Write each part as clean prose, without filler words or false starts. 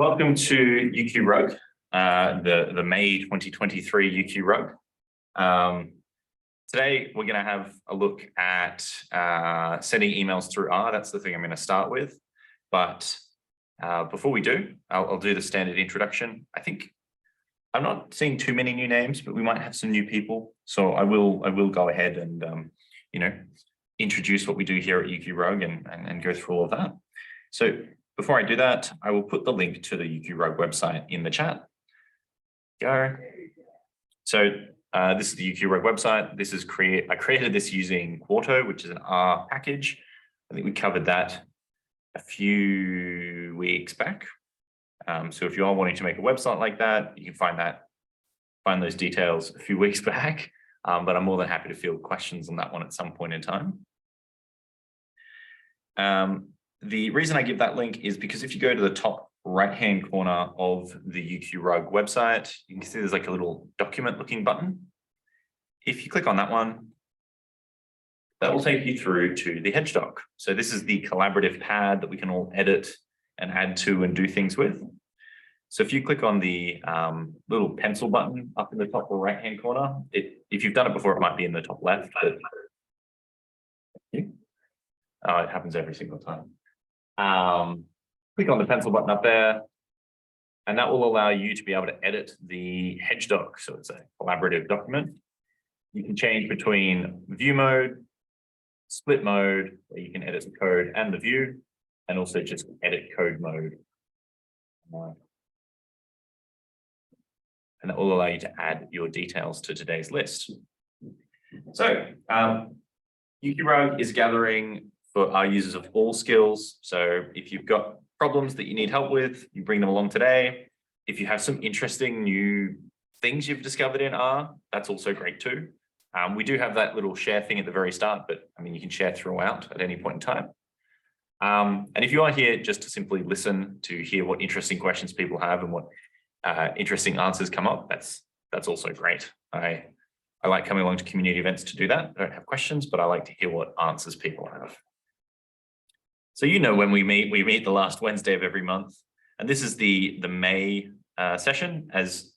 Welcome to UQRUG, the May 2023 UQRUG. Today, we're going to have a look at sending emails through R. That's the thing I'm going to start with. But before we do, I'll do the standard introduction. I think I'm not seeing too many new names, but we might have some new people. So I will go ahead and introduce what we do here at UQRUG and go through all of that. So before I do that, I will put the link to the UQRUG website in the chat. Go. So this is the UQRUG website. This is I created this using Quarto, which is an R package. I think we covered that a few weeks back. So if you are wanting to make a website like that, you can find those details a few weeks back. But I'm more than happy to field questions on that one at some point in time. The reason I give that link is because if you go to the top right-hand corner of the UQRUG website, you can see there's like a little document looking button. If you click on that one, that will take you through to the Hedge doc. So this is the collaborative pad that we can all edit and add to and do things with. So if you click on the little pencil button up in the top right-hand corner, if you've done it before, it might be in the top left, but it happens every single time. Click on the pencil button up there, and that will allow you to be able to edit the Hedge doc. So it's a collaborative document. You can change between view mode, split mode, where you can edit the code and the view, and also just edit code mode. And that will allow you to add your details to today's list. So UQRUG is gathering for our users of all skills. So if you've got problems that you need help with, you bring them along today. If you have some interesting new things you've discovered in R, that's also great too. We do have that little share thing at the very start, but I mean, you can share throughout at any point in time. And if you are here just to simply listen to hear what interesting questions people have and what interesting answers come up, that's also great. I like coming along to community events to do that. I don't have questions, but I like to hear what answers people have. So when we meet the last Wednesday of every month, and this is the May session. As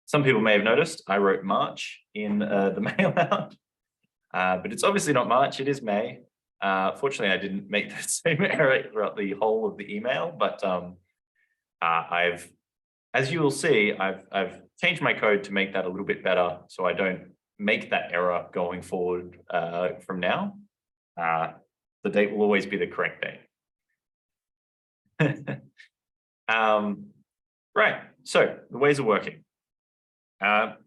some people may have noticed, I wrote March in the mail out, but it's obviously not March, it is May. Fortunately, I didn't make the same error throughout the whole of the email, but as you will see, I've changed my code to make that a little bit better so I don't make that error going forward from now. The date will always be the correct date. Right, so the ways of working. We'll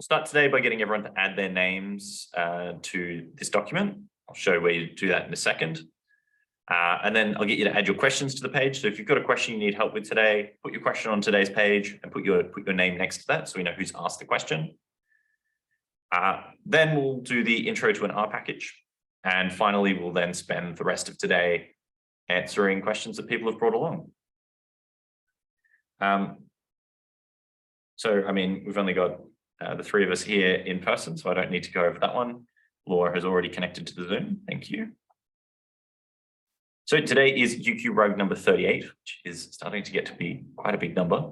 start today by getting everyone to add their names to this document. I'll show where you do that in a second. And then I'll get you to add your questions to the page. So if you've got a question you need help with today, put your question on today's page and put your name next to that so we know who's asked the question. Then we'll do the intro to an R package. And finally, we'll then spend the rest of today answering questions that people have brought along. So, I mean, we've only got the three of us here in person, so I don't need to go over that one. Laura has already connected to the Zoom. Thank you. So today is UQRUG number 38, which is starting to get to be quite a big number.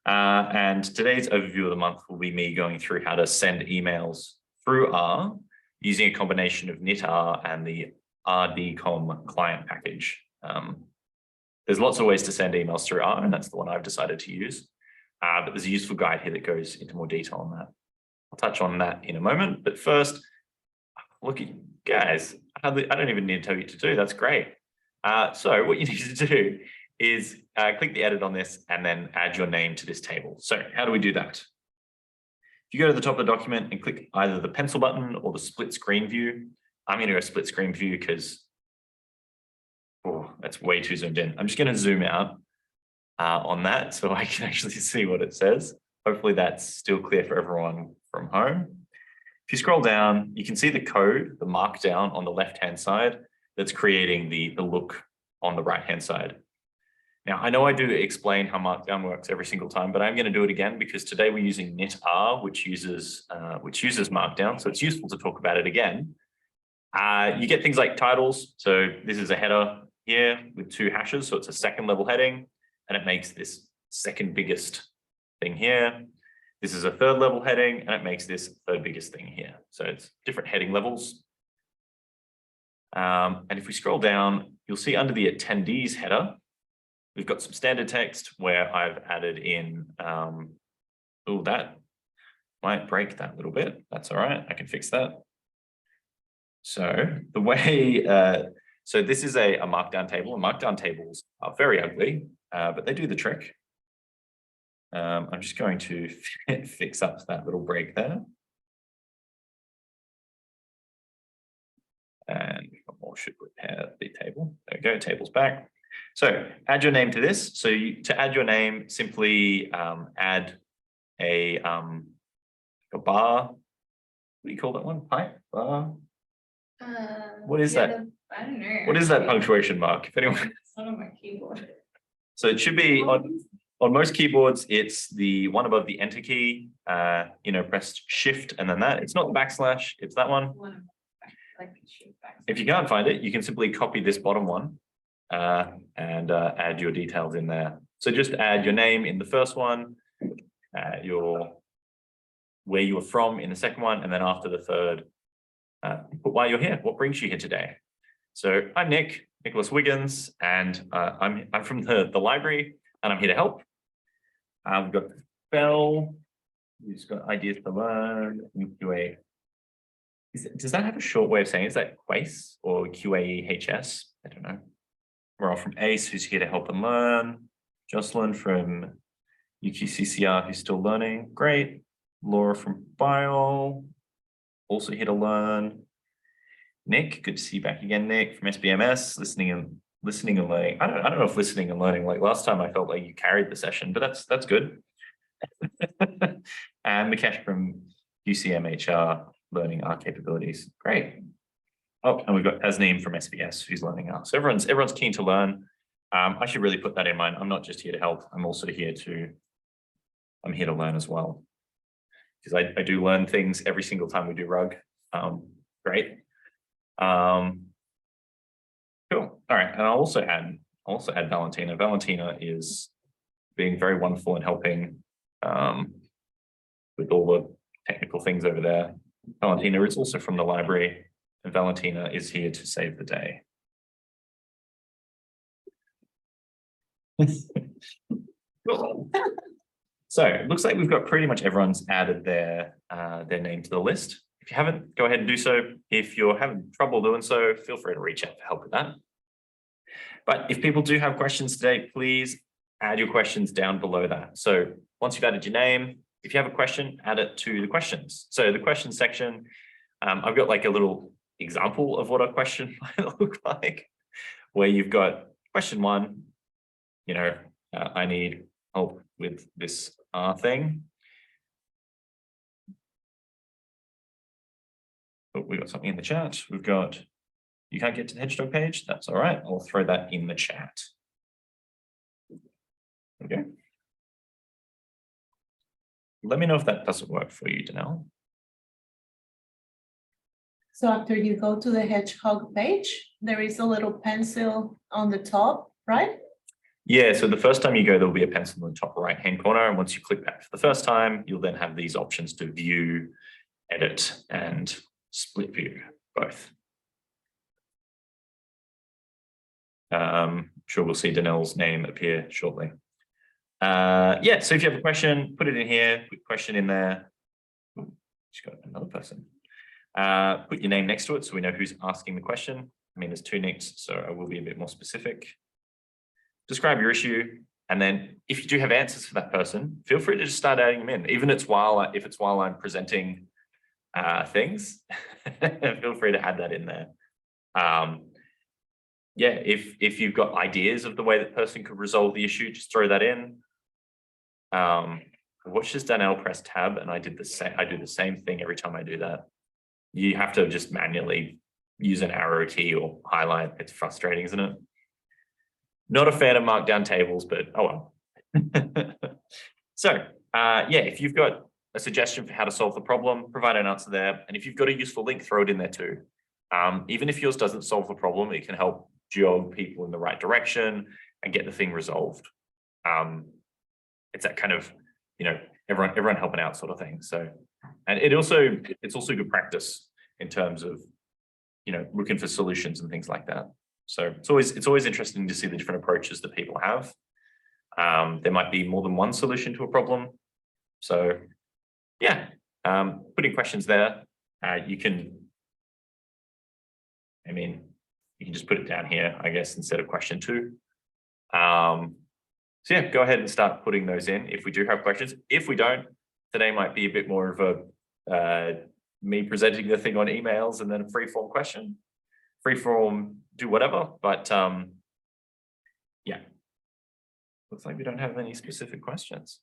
And today's overview of the month will be me going through how to send emails through R using a combination of knitr and the rdcom client package. There's lots of ways to send emails through R, and that's the one I've decided to use. But there's a useful guide here that goes into more detail on that. I'll touch on that in a moment, but first, look at you guys. I don't even need to tell you what to do. That's great. So what you need to do is click the edit on this and then add your name to this table. So how do we do that? If you go to the top of the document and click either the pencil button or the split screen view, I'm going to go split screen view because that's way too zoomed in. I'm just going to zoom out on that so I can actually see what it says. Hopefully that's still clear for everyone from home. If you scroll down, you can see the code, the markdown on the left-hand side that's creating the look on the right-hand side. Now, I know I do explain how Markdown works every single time, but I'm going to do it again because today we're using knitr, which uses Markdown, so it's useful to talk about it again. You get things like titles. So this is a header here with 2 hashes, so it's a second level heading. and it makes this second biggest thing here. This is a third level heading, and it makes this third biggest thing here. So it's different heading levels. And if we scroll down, you'll see under the attendees header, we've got some standard text where I've added in, oh, that might break that little bit. That's all right, I can fix that. So the way, so this is a markdown table, and markdown tables are very ugly, but they do the trick. I'm just going to fix up that little break there. And one more should repair the table. There we go, table's back. So add your name to this. So to add your name, simply add a bar. What do you call that one? Pipe? Bar? What is that? I don't know. What is that punctuation mark? If anyone. It's not on my keyboard. So it should be on most keyboards, it's the one above the enter key. Press shift and then that. It's not the backslash, it's that one. If you can't find it, you can simply copy this bottom one and add your details in there. So just add your name in the first one, where you were from in the second one, and then after the third, put why you're here. What brings you here today? So I'm Nicholas Wiggins, and I'm from the library, and I'm here to help. We've got Bell, who's got ideas to learn. QA. Does that have a short way of saying it? Is that QACE or QAEHS? I don't know. We're all from ACE, who's here to help and learn. Jocelyn from UQCCR, who's still learning. Great. Laura from Bio, also here to learn. Nick, good to see you back again, Nick, from SBMS, listening and learning. I don't know if listening and learning, like last time I felt like you carried the session, but that's good. And Mikesh from UCMHR, learning our capabilities. Great. Oh, and we've got Asneem from SBS, who's learning us. So everyone's keen to learn. I should really put that in mind. I'm not just here to help. I'm also here to learn as well. Because I do learn things every single time we do RUG. Great. Cool. All right, and I'll also add Valentina. Valentina is being very wonderful and helping with all the technical things over there. Valentina is also from the library, and Valentina is here to save the day. Cool. So it looks like we've got pretty much everyone's added their name to the list. If you haven't, go ahead and do so. If you're having trouble doing so, feel free to reach out for help with that. But if people do have questions today, please add your questions down below that. So once you've added your name, if you have a question, add it to the questions. So the questions section, I've got like a little example of what a question might look like, where you've got question 1, I need help with this thing. Oh, we've got something in the chat. We've got, you can't get to the Hedgehog page. That's all right. I'll throw that in the chat. Okay. Let me know if that doesn't work for you, Danelle. So after you go to the Hedgehog page, there is a little pencil on the top, right? Yeah, so the first time you go, there'll be a pencil in the top right-hand corner. And once you click that for the first time, you'll then have these options to view, edit, and split view, both. Sure we'll see Danelle's name appear shortly. Yeah, so if you have a question, put it in here, put question in there. Ooh, just got another person. Put your name next to it so we know who's asking the question. I mean, there's 2 Nicks, so I will be a bit more specific. Describe your issue, and then if you do have answers for that person, feel free to just start adding them in, even if it's while I'm presenting things. Feel free to add that in there. Yeah, if you've got ideas of the way that person could resolve the issue, just throw that in. Watch this Danelle press tab, and I do the same thing every time I do that. You have to just manually use an arrow key or highlight. It's frustrating, isn't it? Not a fan of markdown tables, but oh well. So yeah, if you've got a suggestion for how to solve the problem, provide an answer there. And if you've got a useful link, throw it in there too. Even if yours doesn't solve the problem, it can help jog people in the right direction and get the thing resolved. it's that kind of, everyone helping out sort of thing. So, and it's also good practice in terms of, looking for solutions and things like that. So it's always interesting to see the different approaches that people have. There might be more than one solution to a problem. So yeah, putting questions there, you can just put it down here, I guess, instead of question 2. So yeah, go ahead and start putting those in if we do have questions. If we don't, today might be a bit more of a me presenting the thing on emails and then a free-form question. Free-form, do whatever, but yeah. Looks like we don't have any specific questions.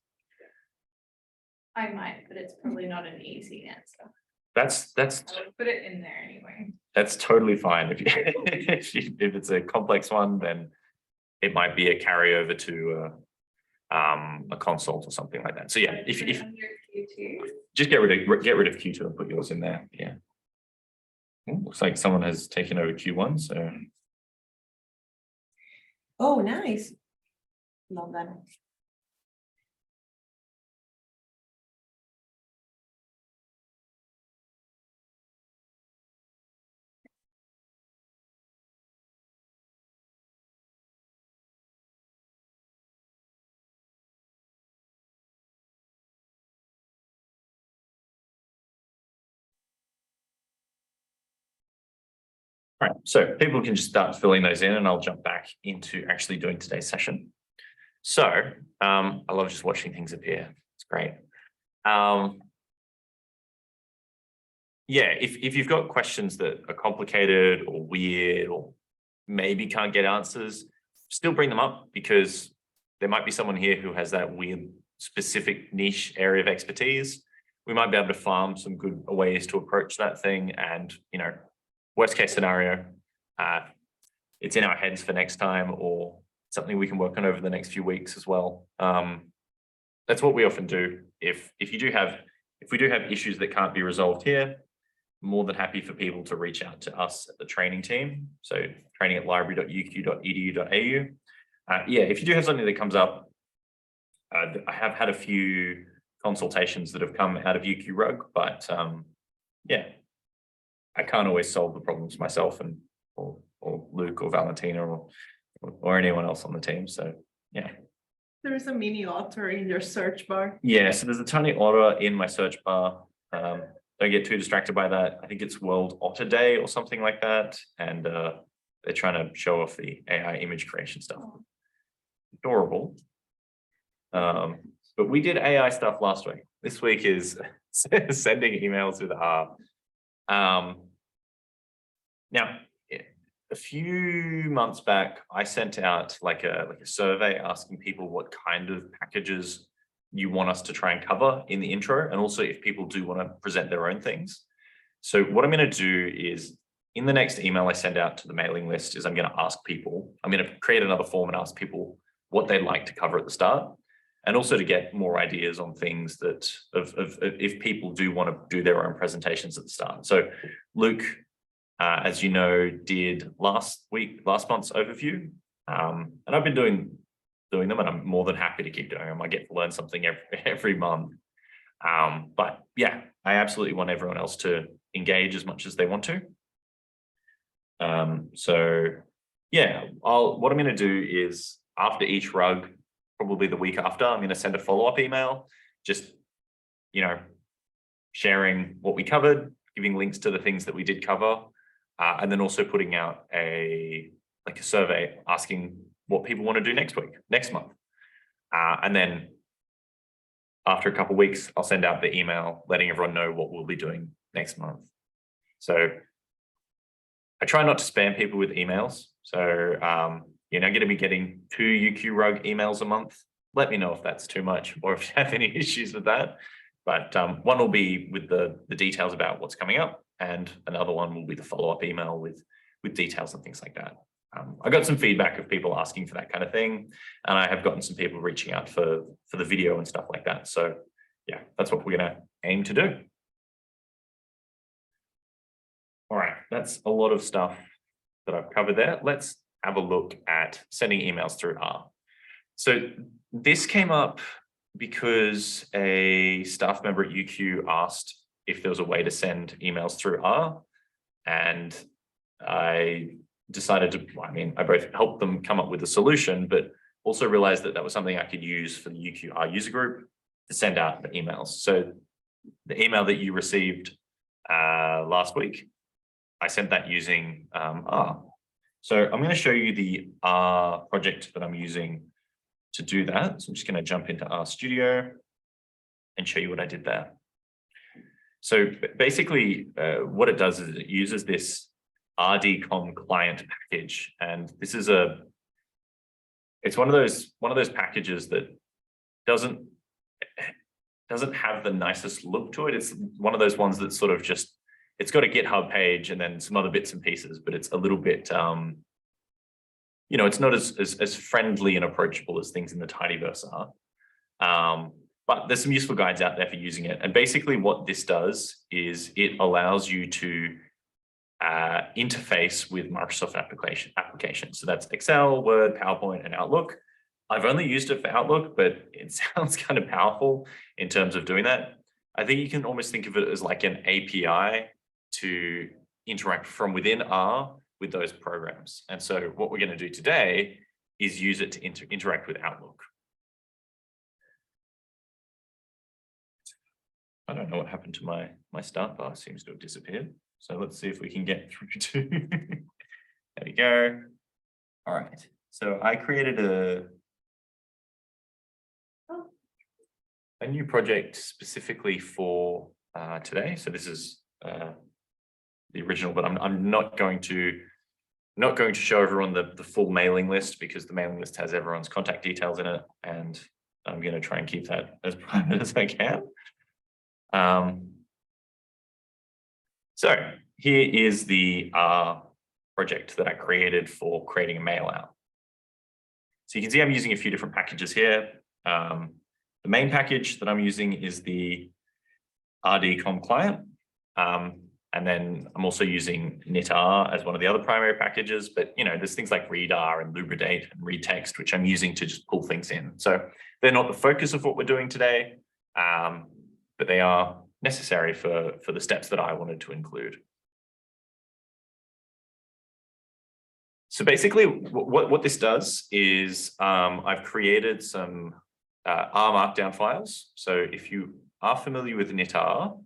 I might, but it's probably not an easy answer. That's I would put it in there anyway. That's totally fine. If it's a complex one, then it might be a carryover to a consult or something like that. So yeah, if Under Q2. just get rid of Q2 and put yours in there. Yeah. Looks like someone has taken over Q1. So Oh, nice. Love that. all right, so people can just start filling those in and I'll jump back into actually doing today's session. So I love just watching things appear. It's great. Yeah, if you've got questions that are complicated or weird or maybe can't get answers, still bring them up, because there might be someone here who has that weird specific niche area of expertise. We might be able to farm some good ways to approach that thing, and worst case scenario, it's in our heads for next time, or something we can work on over the next few weeks as well. That's what we often do. If we do have issues that can't be resolved here, more than happy for people to reach out to us at the training team. So training@library.uq.edu.au. Yeah, if you do have something that comes up, I have had a few consultations that have come out of UQRUG, but yeah, I can't always solve the problems myself, or Luke or Valentina or anyone else on the team. So yeah. There is a mini otter in your search bar. Yeah, so there's a tiny otter in my search bar. Don't get too distracted by that. I think it's World Otter Day or something like that. And they're trying to show off the AI image creation stuff. Adorable. But we did AI stuff last week. This week is sending emails with R. Now, a few months back, I sent out like a survey asking people what kind of packages you want us to try and cover in the intro, and also if people do want to present their own things. So what I'm going to do is, in the next email I send out to the mailing list, is I'm going to ask people, I'm going to create another form and ask people what they'd like to cover at the start, and also to get more ideas on things that if people do want to do their own presentations at the start. So Luke, as you know, did last month's overview, and I've been doing them, and I'm more than happy to keep doing them. I get to learn something every month. But yeah, I absolutely want everyone else to engage as much as they want to. So yeah, what I'm going to do is, after each rug, probably the week after, I'm going to send a follow-up email, just sharing what we covered, giving links to the things that we did cover, and then also putting out a survey asking what people want to do next month. And then after a couple of weeks, I'll send out the email letting everyone know what we'll be doing next month. So I try not to spam people with emails. So you're now going to be getting 2 UQRUG emails a month. Let me know if that's too much, or if you have any issues with that. But one will be with the details about what's coming up, and another one will be the follow-up email with details and things like that. I got some feedback of people asking for that kind of thing, and I have gotten some people reaching out for the video and stuff like that. So yeah, that's what we're going to aim to do. All right, that's a lot of stuff that I've covered there. Let's have a look at sending emails through R. So this came up because a staff member at UQ asked if there was a way to send emails through R, and I decided to, I both helped them come up with a solution, but also realized that that was something I could use for the UQR user group to send out the emails. So the email that you received last week, I sent that using R. So I'm going to show you the R project that I'm using to do that. So I'm just going to jump into RStudio and show you what I did there. So basically what it does is it uses this RDCOM client package, and this is it's one of those packages that doesn't have the nicest look to it. It's one of those ones that sort of just, it's got a GitHub page and then some other bits and pieces, but it's a little bit it's not as friendly and approachable as things in the tidyverse are. But there's some useful guides out there for using it. And basically what this does is it allows you to interface with Microsoft applications. So that's Excel, Word, PowerPoint, and Outlook. I've only used it for Outlook, but it sounds kind of powerful in terms of doing that. I think you can almost think of it as like an API to interact from within R with those programs. And so what we're going to do today is use it to interact with Outlook. I don't know what happened to my start bar, seems to have disappeared. So let's see if we can get through to, there we go. All right, so I created a new project specifically for today. So this is the original, but I'm not going to show everyone the full mailing list, because the mailing list has everyone's contact details in it, and I'm going to try and keep that as private as I can. So here is the project that I created for creating a mail out. So you can see I'm using a few different packages here. The main package that I'm using is the RDCOM client. And then I'm also using knitr as one of the other primary packages, but there's things like readr and lubridate and readtext, which I'm using to just pull things in. So they're not the focus of what we're doing today, but they are necessary for the steps that I wanted to include. So basically what this does is I've created some R Markdown files. So if you are familiar with knitr,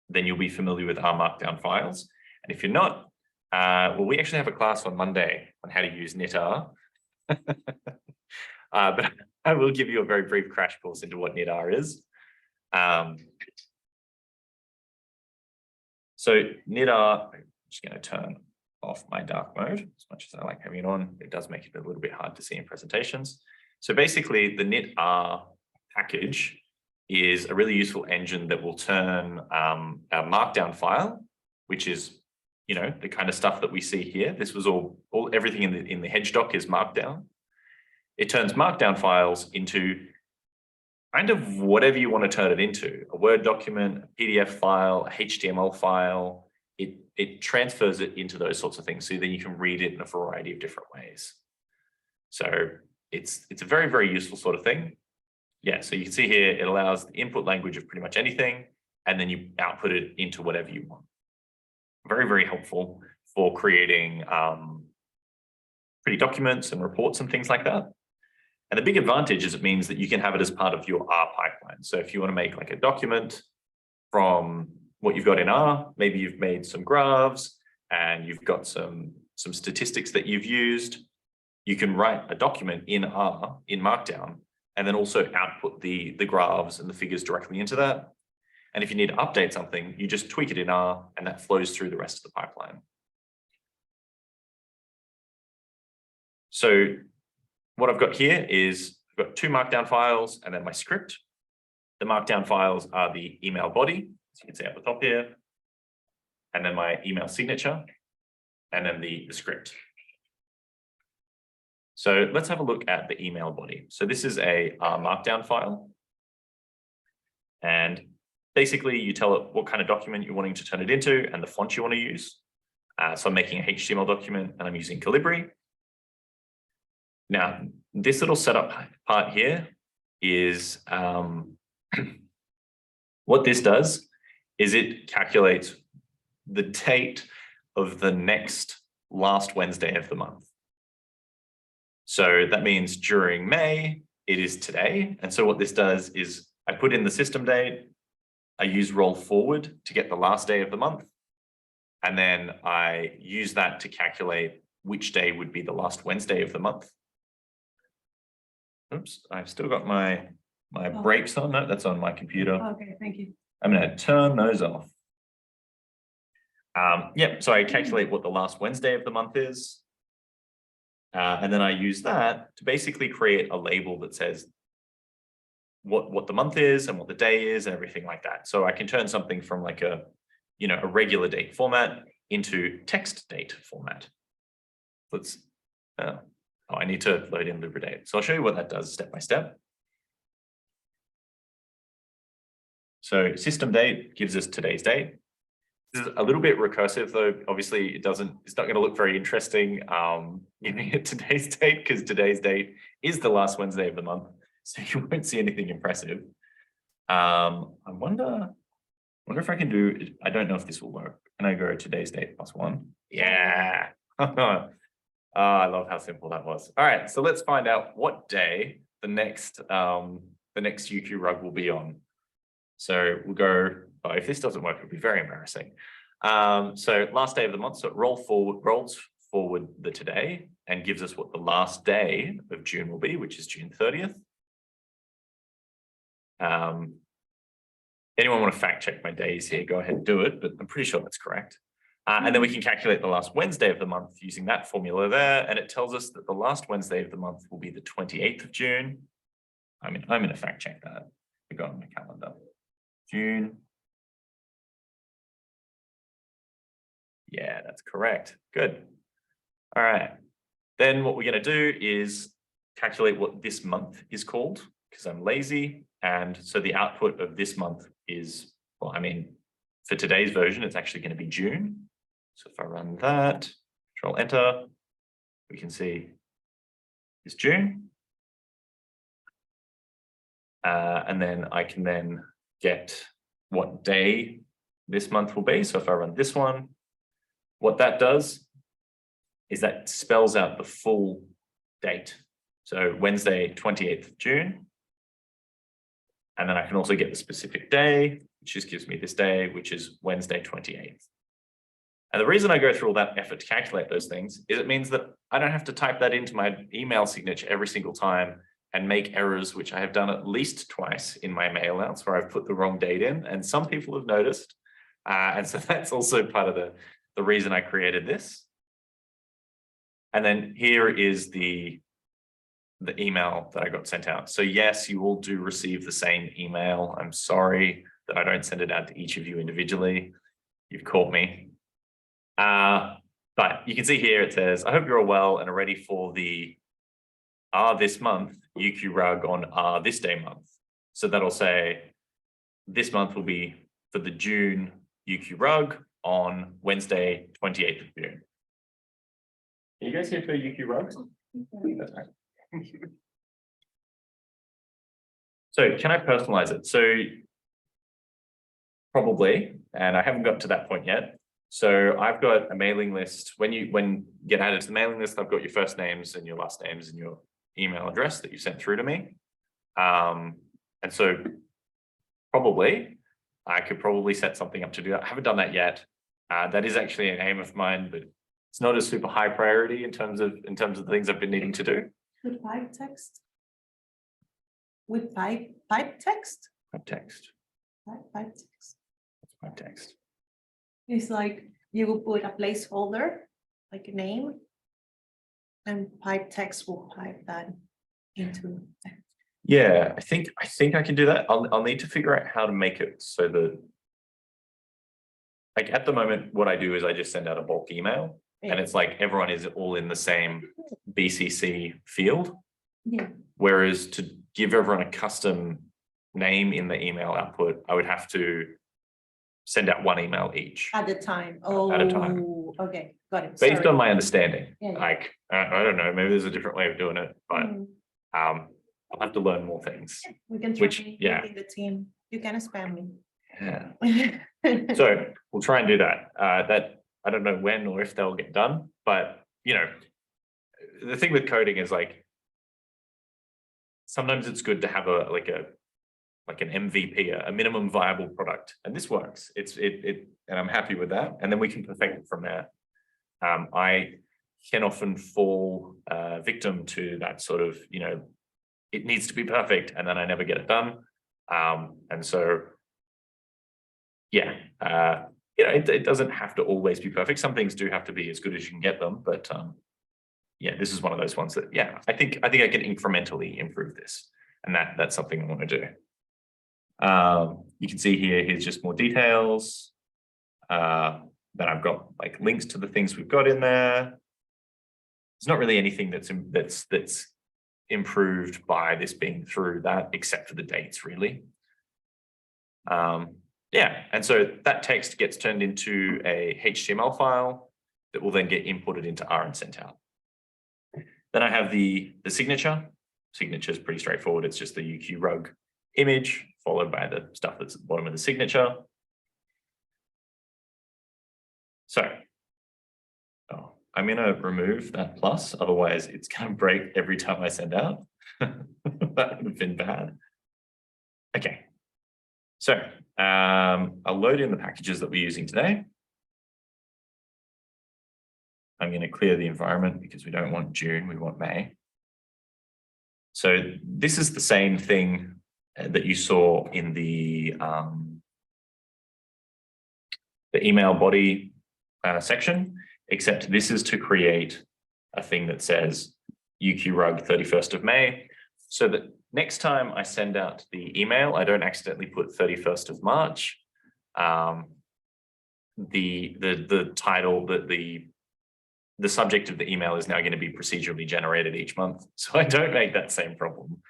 then you'll be familiar with R Markdown files. And if you're not, well, we actually have a class on Monday on how to use knitr. But I will give you a very brief crash course into what knitr is. So knitr, I'm just going to turn off my dark mode. As much as I like having it on, it does make it a little bit hard to see in presentations. So basically the knitr package is a really useful engine that will turn a markdown file, which is, the kind of stuff that we see here. This was everything in the hedge doc is markdown. It turns markdown files into kind of whatever you want to turn it into, a Word document, a PDF file, a HTML file. It transfers it into those sorts of things so that you can read it in a variety of different ways. So it's a very, very useful sort of thing. Yeah, so you can see here, it allows the input language of pretty much anything, and then you output it into whatever you want. Very, very helpful for creating pretty documents and reports and things like that. And the big advantage is it means that you can have it as part of your R pipeline. So if you want to make like a document from what you've got in R, maybe you've made some graphs and you've got some statistics that you've used, you can write a document in R, in Markdown, and then also output the graphs and the figures directly into that. And if you need to update something, you just tweak it in R, and that flows through the rest of the pipeline. So what I've got here is I've got two Markdown files and then my script. The Markdown files are the email body, as you can see at the top here, and then my email signature, and then the script. So let's have a look at the email body. So this is a Markdown file. And basically you tell it what kind of document you're wanting to turn it into and the font you want to use. So I'm making a HTML document and I'm using Calibri. Now, this little setup part here is what this does is it calculates the date of the next last Wednesday of the month. So that means during May, it is today. And so what this does is I put in the system date, I use roll forward to get the last day of the month. And then I use that to calculate which day would be the last Wednesday of the month. Oops, I've still got my brakes on. No, that's on my computer. Okay, thank you. I'm going to turn those off. Yep, so I calculate what the last Wednesday of the month is. And then I use that to basically create a label that says what the month is and what the day is and everything like that. So I can turn something from like a regular date format into text date format. Let's, I need to load in LibreDate. So I'll show you what that does step by step. So system date gives us today's date. This is a little bit recursive though. Obviously it's not going to look very interesting giving it today's date because today's date is the last Wednesday of the month. So you won't see anything impressive. I wonder if I can do, I don't know if this will work. Can I go today's date +1? Yeah. I love how simple that was. All right, so let's find out what day the next UQRUG will be on. So we'll go, if this doesn't work, it'll be very embarrassing. So last day of the month, so it rolls forward the today and gives us what the last day of June will be, which is June 30th. Anyone want to fact check my days here? Go ahead and do it, but I'm pretty sure that's correct. And then we can calculate the last Wednesday of the month using that formula there. And it tells us that the last Wednesday of the month will be the 28th of June. I'm going to fact check that. I got on my calendar. June. Yeah, that's correct. Good. All right. Then what we're going to do is calculate what this month is called because I'm lazy. And so the output of this month is, well, for today's version, it's actually going to be June. So if I run that, Control Enter, we can see it's June. And then I can then get what day this month will be. So if I run this one, what that does is that spells out the full date. So Wednesday, 28th of June. And then I can also get the specific day, which just gives me this day, which is Wednesday, 28th. And the reason I go through all that effort to calculate those things is it means that I don't have to type that into my email signature every single time and make errors, which I have done at least twice in my mailouts where I've put the wrong date in. And some people have noticed. And so that's also part of the reason I created this. And then here is the email that I got sent out. So yes, you all do receive the same email. I'm sorry that I don't send it out to each of you individually. You've caught me. But you can see here it says, I hope you're all well and are ready for the this month UQRUG on this day month. So that'll say this month will be for the June UQRUG on Wednesday, 28th of June. Are you guys here for UQRUG? That's right. So can I personalize it? So probably, and I haven't got to that point yet. So I've got a mailing list. When you get added to the mailing list, I've got your first names and your last names and your email address that you sent through to me. And so probably I could probably set something up to do that. I haven't done that yet. That is actually an aim of mine, but it's not a super high priority in terms of the things I've been needing to do. With pipe text? With pipe text? Pipe text. Pipe text. Pipe text. It's like you will put a placeholder, like a name, and pipe text will pipe that into text. Yeah, I think I can do that. I'll need to figure out how to make it so that, like at the moment, what I do is I just send out a bulk email, and it's like everyone is all in the same BCC field. Yeah. Whereas to give everyone a custom name in the email output, I would have to send out one email each. At the time. Oh, At a time. Okay, got it. Based Sorry. on my understanding. Yeah, yeah. Like, I don't know, maybe there's a different way of doing it, but I'll have to learn more things. We can try Which, yeah. in the team. You can spam me. Yeah. So we'll try and do that. That I don't know when or if they'll get done, but you know, the thing with coding is like sometimes it's good to have like an MVP, a minimum viable product, and this works. And I'm happy with that. And then we can perfect it from there. I can often fall victim to that sort of, you know, it needs to be perfect, and then I never get it done. And so, yeah, you know, it doesn't have to always be perfect. Some things do have to be as good as you can get them, but yeah, this is one of those ones that, yeah, I think I can incrementally improve this, and that's something I want to do. You can see here's just more details. Then I've got like links to the things we've got in there. There's not really anything that's improved by this being through that, except for the dates, really. Yeah, and so that text gets turned into a HTML file that will then get inputted into R and sent out. Then I have the signature. Signature is pretty straightforward. It's just the UQRUG image followed by the stuff that's at the bottom of the signature. So, I'm going to remove that plus, otherwise it's going to break every time I send out. That would have been bad. Okay, so I'll load in the packages that we're using today. I'm going to clear the environment because we don't want June, we want May. So this is the same thing that you saw in the email body section, except this is to create a thing that says UQRUG 31st of May, so that next time I send out the email, I don't accidentally put 31st of March. The title, the subject of the email is now going to be procedurally generated each month, so I don't make that same problem.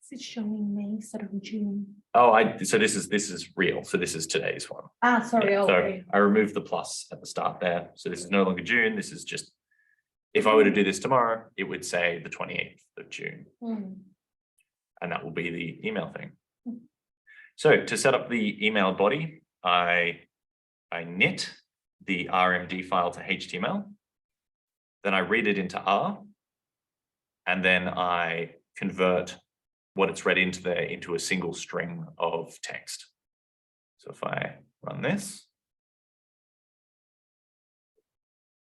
Is it showing May instead of June? Oh, so this is real. So this is today's one. Ah, sorry. Yeah, Okay. so I removed the plus at the start there. So this is no longer June. This is just, if I were to do this tomorrow, it would say the 28th of June. And that will be the email thing. So to set up the email body, I knit the RMD file to HTML. Then I read it into R. And then I convert what it's read into there into a single string of text. So if I run this,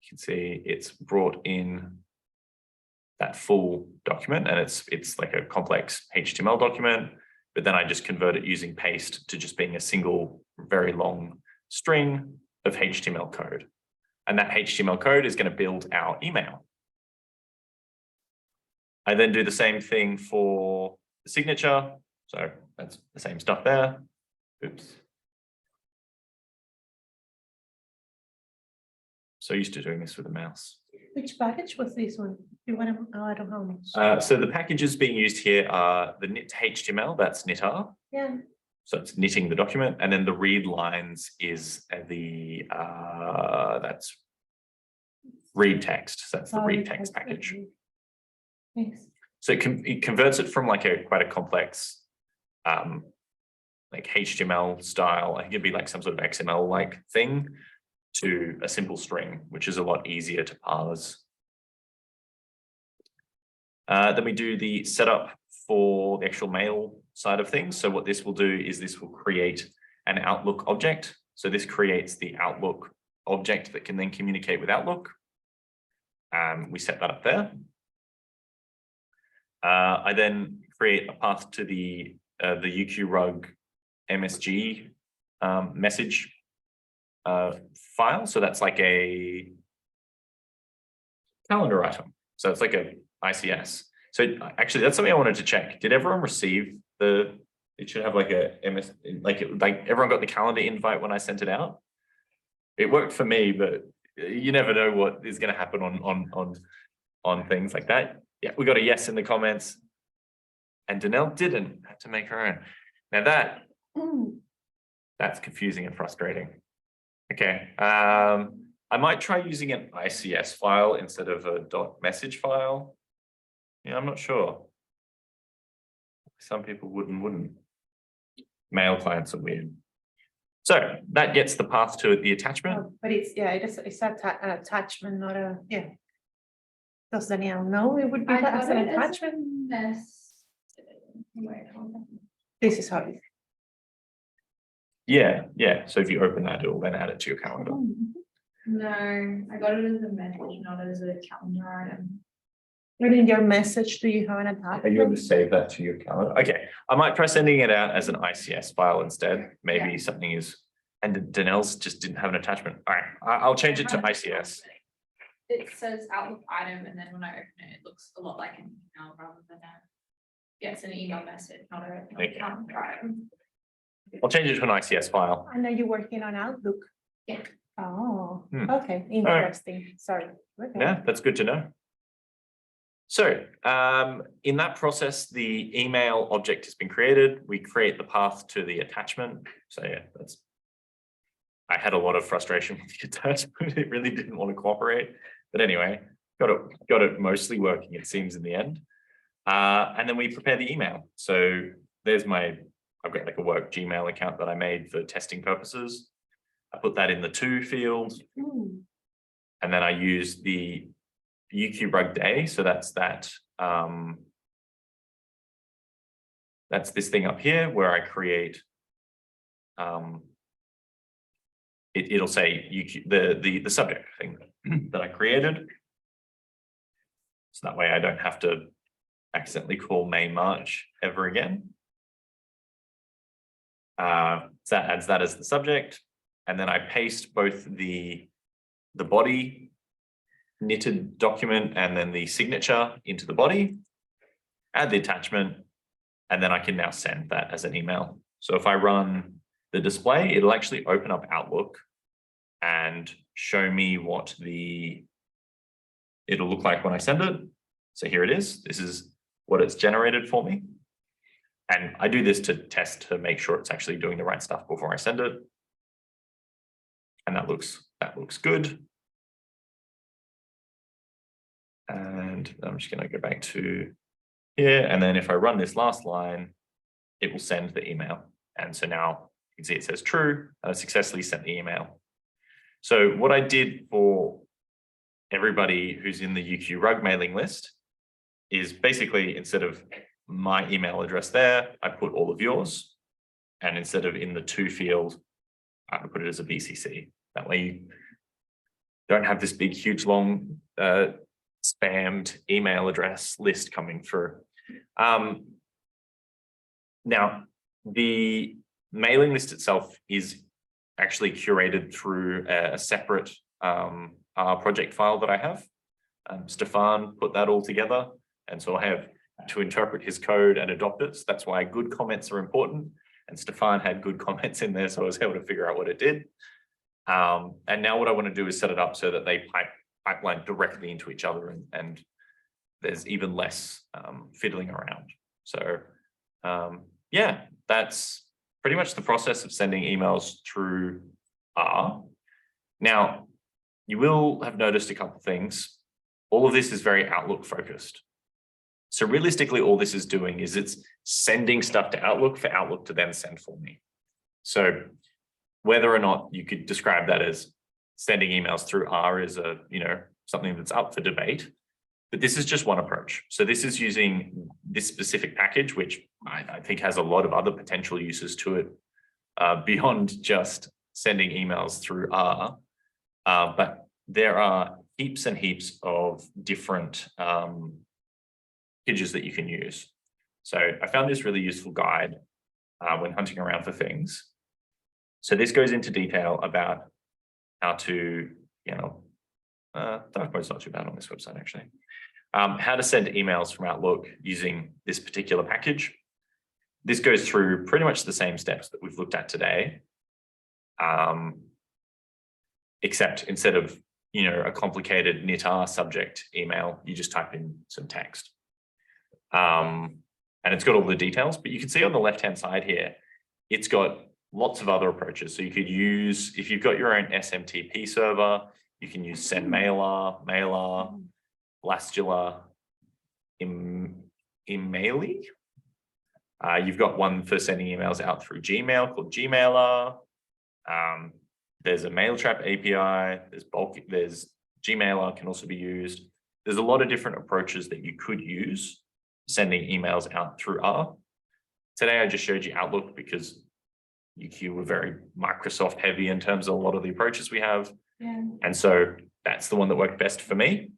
you can see it's brought in that full document, and it's like a complex HTML document, but then I just convert it using paste to just being a single very long string of HTML code. And that HTML code is going to build our email. I then do the same thing for the signature. So that's the same stuff there. Oops. So used to doing this with a mouse. Which package was this one? You want to? Oh, I don't know. So the packages being used here are the knit HTML, that's knit-r. Yeah. So it's knitting the document, and then the read lines is the that's read text. So that's the read text package. Yes. So it converts it from like quite a complex like HTML style. I think it'd be like some sort of XML like thing to a simple string, which is a lot easier to parse. Then we do the setup for the actual mail side of things. So what this will do is this will create an Outlook object. So this creates the Outlook object that can then communicate with Outlook. We set that up there. I then create a path to the UQRUG MSG message file. So that's like a calendar item. So it's like a ICS. So actually, that's something I wanted to check. Did everyone receive it should have like a MS, like everyone got the calendar invite when I sent it out? It worked for me, but you never know what is going to happen on things like that. Yeah, we got a yes in the comments, and Danelle didn't have to make her own. Now that's confusing and frustrating. Okay, I might try using an ICS file instead of a .message file. Yeah, I'm not sure. Some people would and wouldn't. Mail clients are weird. So that gets the path to the attachment. Oh, but it's, yeah, it's an attachment, not a, yeah. Does Danielle know it would be I that as got an it as a attachment? mess. Wait, hold on. This is how it is. Yeah, yeah. So if you open that, it will then add it to your calendar. No, I got it as a message, not as a calendar item. And in your message, do you have an Are you able to attachment? save that to your calendar? Okay, I might try sending it out as an ICS file instead. Maybe something is, and Danelle's just didn't have an attachment. All right, I'll change it to ICS. It says Outlook item, and then when I open it, it looks a lot like an email rather than a. Yeah, it's an email message, not a Okay. calendar item. I'll change it to an ICS file. I know you're working on Outlook. Yeah. Oh, Hmm. okay, interesting, sorry. Okay. Yeah, that's good to know. So in that process, the email object has been created. We create the path to the attachment. So yeah, I had a lot of frustration with the attachment. It really didn't want to cooperate. But anyway, got it mostly working, it seems, in the end. And then we prepare the email. So there's I've got like a work Gmail account that I made for testing purposes. I put that in the to field. And then I use the UQRUG day. So that's this thing up here where I create, it'll say the subject thing that I created. So that way I don't have to accidentally call May, March ever again. So that adds that as the subject. And then I paste both the body knitted document and then the signature into the body, add the attachment, and then I can now send that as an email. So if I run the display, it'll actually open up Outlook and show me what it'll look like when I send it. So here it is. This is what it's generated for me. And I do this to test to make sure it's actually doing the right stuff before I send it. And that looks good. And I'm just going to go back to here. And then if I run this last line, it will send the email. And so now you can see it says true, and I successfully sent the email. So what I did for everybody who's in the UQRUG mailing list is basically, instead of my email address there, I put all of yours. And instead of in the to field, I put it as a BCC. That way you don't have this big, huge, long spammed email address list coming through. Now, the mailing list itself is actually curated through a separate project file that I have. Stefan put that all together. And so I have to interpret his code and adopt it. So that's why good comments are important. And Stefan had good comments in there, so I was able to figure out what it did. And now what I want to do is set it up so that they pipeline directly into each other, and there's even less fiddling around. So yeah, that's pretty much the process of sending emails through R. Now, you will have noticed a couple of things. All of this is very Outlook focused. So realistically, all this is doing is it's sending stuff to Outlook for Outlook to then send for me. So whether or not you could describe that as sending emails through R is something that's up for debate, but this is just one approach. So this is using this specific package, which I think has a lot of other potential uses to it beyond just sending emails through R. But there are heaps and heaps of different packages that you can use. So I found this really useful guide when hunting around for things. So this goes into detail about how to, dark mode's not too bad on this website actually. How to send emails from Outlook using this particular package. This goes through pretty much the same steps that we've looked at today, except instead of a complicated knit-r subject email, you just type in some text. And it's got all the details, but you can see on the left-hand side here, it's got lots of other approaches. So you could use, if you've got your own SMTP server, you can use send mailer, Blastula, emaily. You've got one for sending emails out through Gmail called Gmailer. There's a Mailtrap API, there's Gmailer can also be used. There's a lot of different approaches that you could use sending emails out through R. Today, I just showed you Outlook because UQ were very Microsoft heavy in terms of a lot of the approaches we have. Yeah. And so that's the one that worked best for me.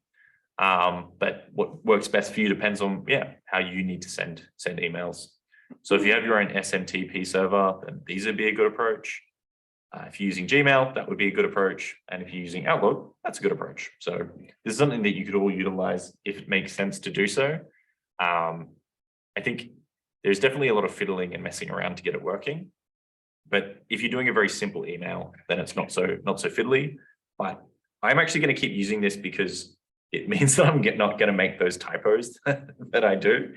But what works best for you depends on, how you need to send emails. So if you have your own SMTP server, then these would be a good approach. If you're using Gmail, that would be a good approach. And if you're using Outlook, that's a good approach. So this is something that you could all utilize if it makes sense to do so. I think there's definitely a lot of fiddling and messing around to get it working. But if you're doing a very simple email, then it's not so fiddly. But I'm actually going to keep using this because it means that I'm not going to make those typos that I do.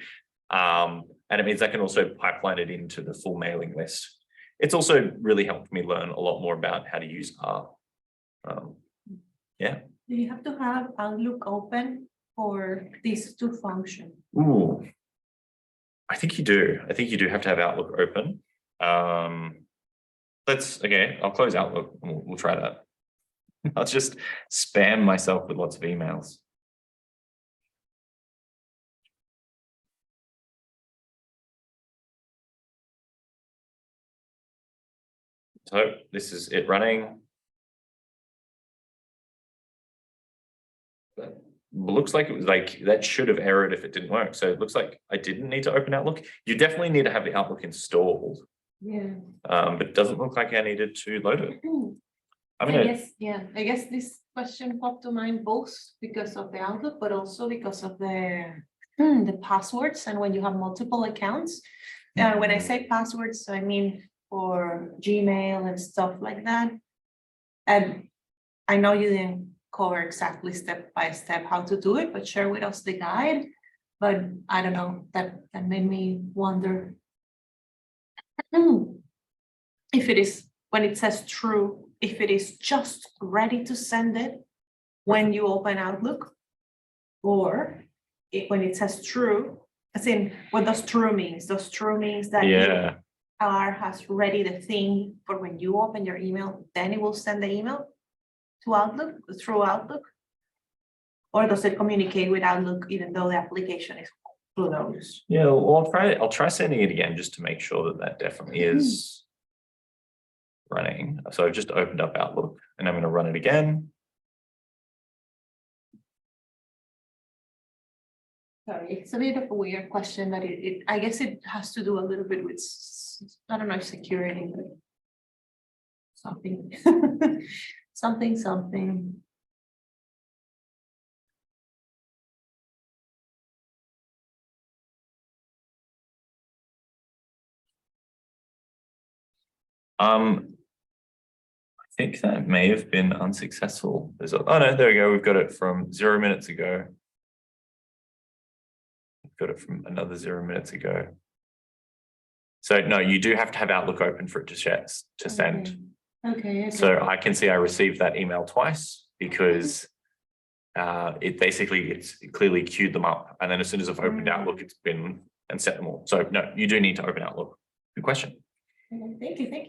And it means I can also pipeline it into the full mailing list. It's also really helped me learn a lot more about how to use R. Do you have to have Outlook open for these to function? Ooh, I think you do. I think you do have to have Outlook open. I'll close Outlook and we'll try that. I'll just spam myself with lots of emails. So this is it running. But looks like it was that should have errored if it didn't work. So it looks like I didn't need to open Outlook. You definitely need to have the Outlook installed. Yeah. But it doesn't look like I needed to load it. I guess this question popped to mind both because of the Outlook, but also because of the passwords. And when you have multiple accounts, when I say passwords, I mean for Gmail and stuff like that. And I know you didn't cover exactly step by step how to do it, but share with us the guide. But I don't know, that made me wonder if it is, when it says true, if it is just ready to send it when you open Outlook, or when it says true, as in what does true means? Does true means that R has ready the thing for when you open your email, then it will send the email to Outlook, through Outlook? Or does it communicate with Outlook even though the application is closed? Yeah, well, I'll try sending it again just to make sure that definitely is running. So I've just opened up Outlook and I'm going to run it again. Sorry, it's a bit of a weird question, but I guess it has to do a little bit with, I don't know, security, but something, something. I think that may have been unsuccessful. Oh no, there we go. We've got it from 0 minutes ago. Got it from another 0 minutes ago. So no, you do have to have Outlook open for it to send. Okay. So I can see I received that email twice because it's clearly queued them up. And then as soon as I've opened Outlook, it's been and set them all. So no, you do need to open Outlook. Good question. Thank you.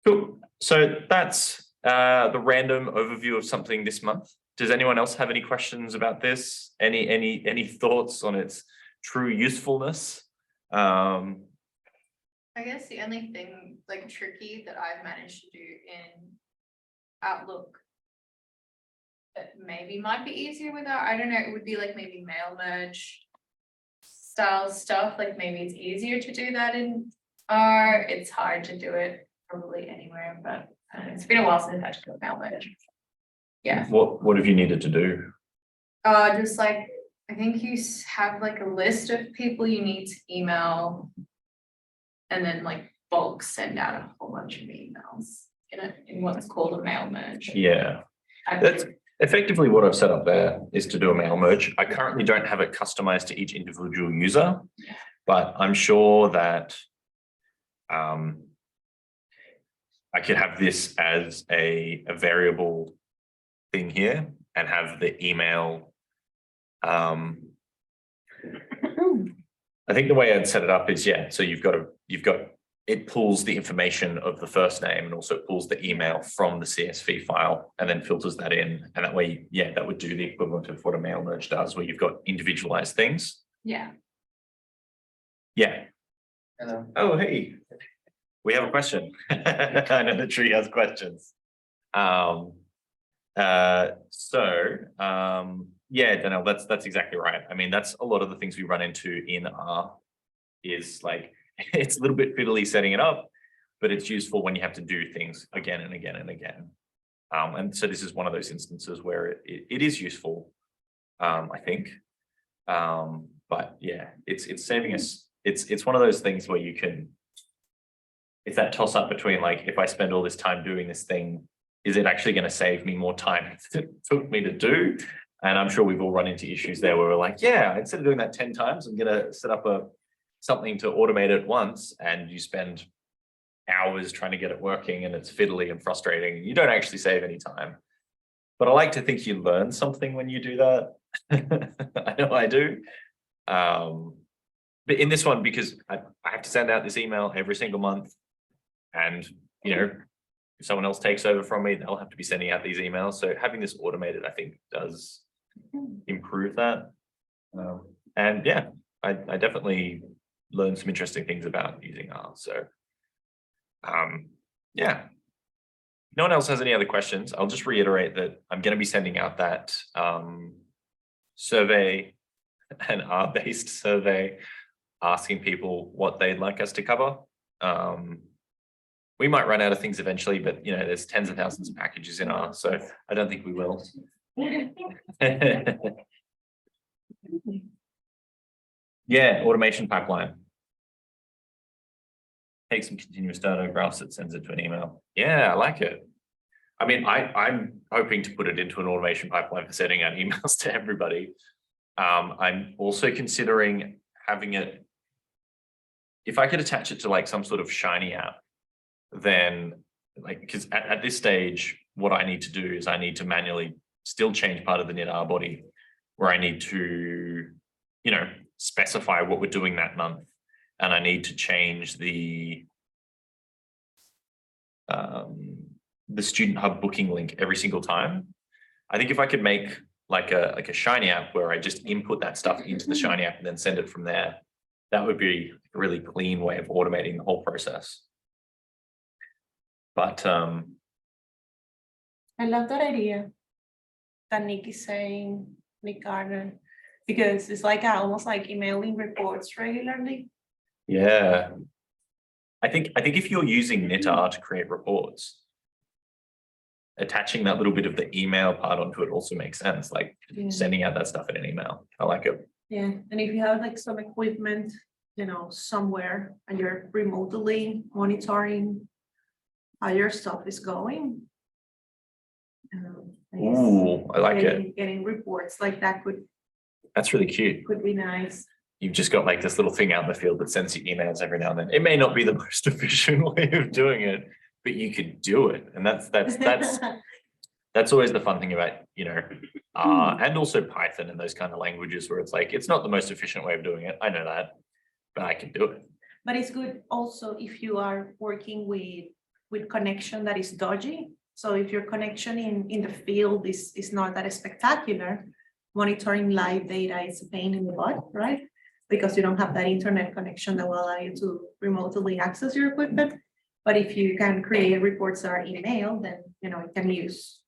Cool. So that's the random overview of something this month. Does anyone else have any questions about this? Any thoughts on its true usefulness? I guess the only thing tricky that I've managed to do in Outlook that maybe might be easier without, I don't know, it would be maybe mail merge style stuff. Maybe it's easier to do that in R. It's hard to do it probably anywhere, but it's been a while since I had to do a mail merge. Yeah. What have you needed to do? Just I think you have a list of people you need to email, and then bulk send out a whole bunch of emails in what's called a mail merge. Yeah, that's effectively what I've set up there, is to do a mail merge. I currently don't have it customized to each individual user, but I'm sure that I could have this as a variable thing here and have the email I think the way I'd set it up is, yeah, so you've got it pulls the information of the first name and also pulls the email from the CSV file and then filters that in. And that way, yeah, that would do the equivalent of what a mail merge does, where you've got individualized things. Yeah. Yeah. Oh, hey, we have a question. I know the tree has questions. Yeah, Danielle, that's exactly right. I mean, that's a lot of the things we run into in R is like, it's a little bit fiddly setting it up, but it's useful when you have to do things again and again and again. And so this is one of those instances where it is useful, I think. But yeah, it's saving us. It's one of those things where you can, it's that toss up between like, if I spend all this time doing this thing, is it actually going to save me more time than it took me to do? And I'm sure we've all run into issues there where we're like, yeah, instead of doing that 10 times, I'm going to set up something to automate it once, and you spend hours trying to get it working and it's fiddly and frustrating. And you don't actually save any time. But I like to think you learn something when you do that. I know I do. But in this one, because I have to send out this email every single month, and you know, if someone else takes over from me, they'll have to be sending out these emails. So having this automated, I think, does improve that. And yeah, I definitely learned some interesting things about using R. So yeah. If no one else has any other questions, I'll just reiterate that I'm going to be sending out that survey, an R-based survey, asking people what they'd like us to cover. We might run out of things eventually, but you know, there's tens of thousands of packages in R, so I don't think we will. Yeah, automation pipeline. Take some continuous data, graphs it, sends it to an email. Yeah, I like it. I mean, I'm hoping to put it into an automation pipeline for sending out emails to everybody. I'm also considering having it, if I could attach it to like some sort of Shiny app, then like, because at this stage, what I need to do is I need to manually still change part of the knit R body, where I need to, you know, specify what we're doing that month. And I need to change the student hub booking link every single time. I think if I could make like a Shiny app where I just input that stuff into the Shiny app and then send it from there, that would be a really clean way of automating the whole process. But I love that idea that Nick is saying, Nick Gardner, because it's like almost like emailing reports regularly. yeah, I think if you're using knitr to create reports, attaching that little bit of the email part onto it also makes sense, like sending out that stuff in an email. I like it. Yeah, and if you have like some equipment, you know, somewhere and you're remotely monitoring how your stuff is going. Ooh, I like it. Getting reports like that That's really cute. Could be nice. You've just got like this little thing out in the field that sends you emails every now and then. It may not be the most efficient way of doing it, but you could do it. And that's always the fun thing about, you know, and also Python and those kind of languages where it's like, it's not the most efficient way of doing it. I know that, but I can do it. But it's good also if you are working with connection that is dodgy. So if your connection in the field is not that spectacular, monitoring live data is a pain in the butt, right? Because you don't have that internet connection that will allow you to remotely access your equipment. But if you can create reports that are email, then you know, you can use,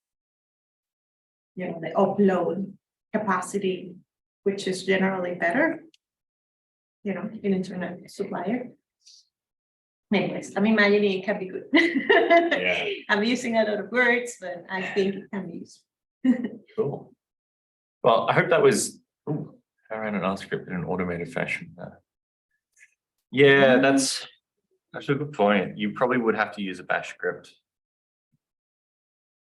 you know, the upload capacity, which is generally better, you know, in internet supplier. Anyways, I'm imagining it can be good. Yeah. I'm using a lot of words, but I think it can be useful. Cool. Well, I hope that was R and RStudio in an automated fashion. Yeah, that's a good point. You probably would have to use a bash script.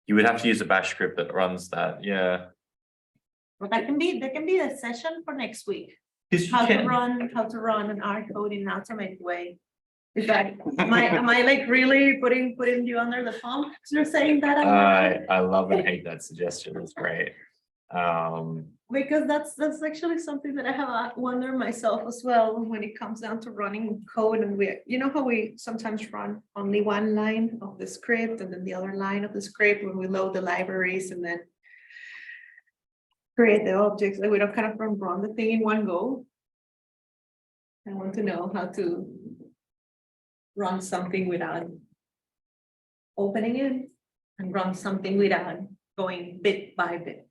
You would have to use a bash script that runs that. Yeah. Well, that can be a session for next week. How to run an R code in an automated way. Is that am I like really putting you under the pump? Because you're saying that. I love and hate that suggestion. It's great. Because that's actually something that I have wondered myself as well when it comes down to running code, and you know how we sometimes run only one line of the script and then the other line of the script when we load the libraries and then create the objects, and we don't kind of run the thing in one go. I want to know how to run something without opening it and run something without going bit by bit.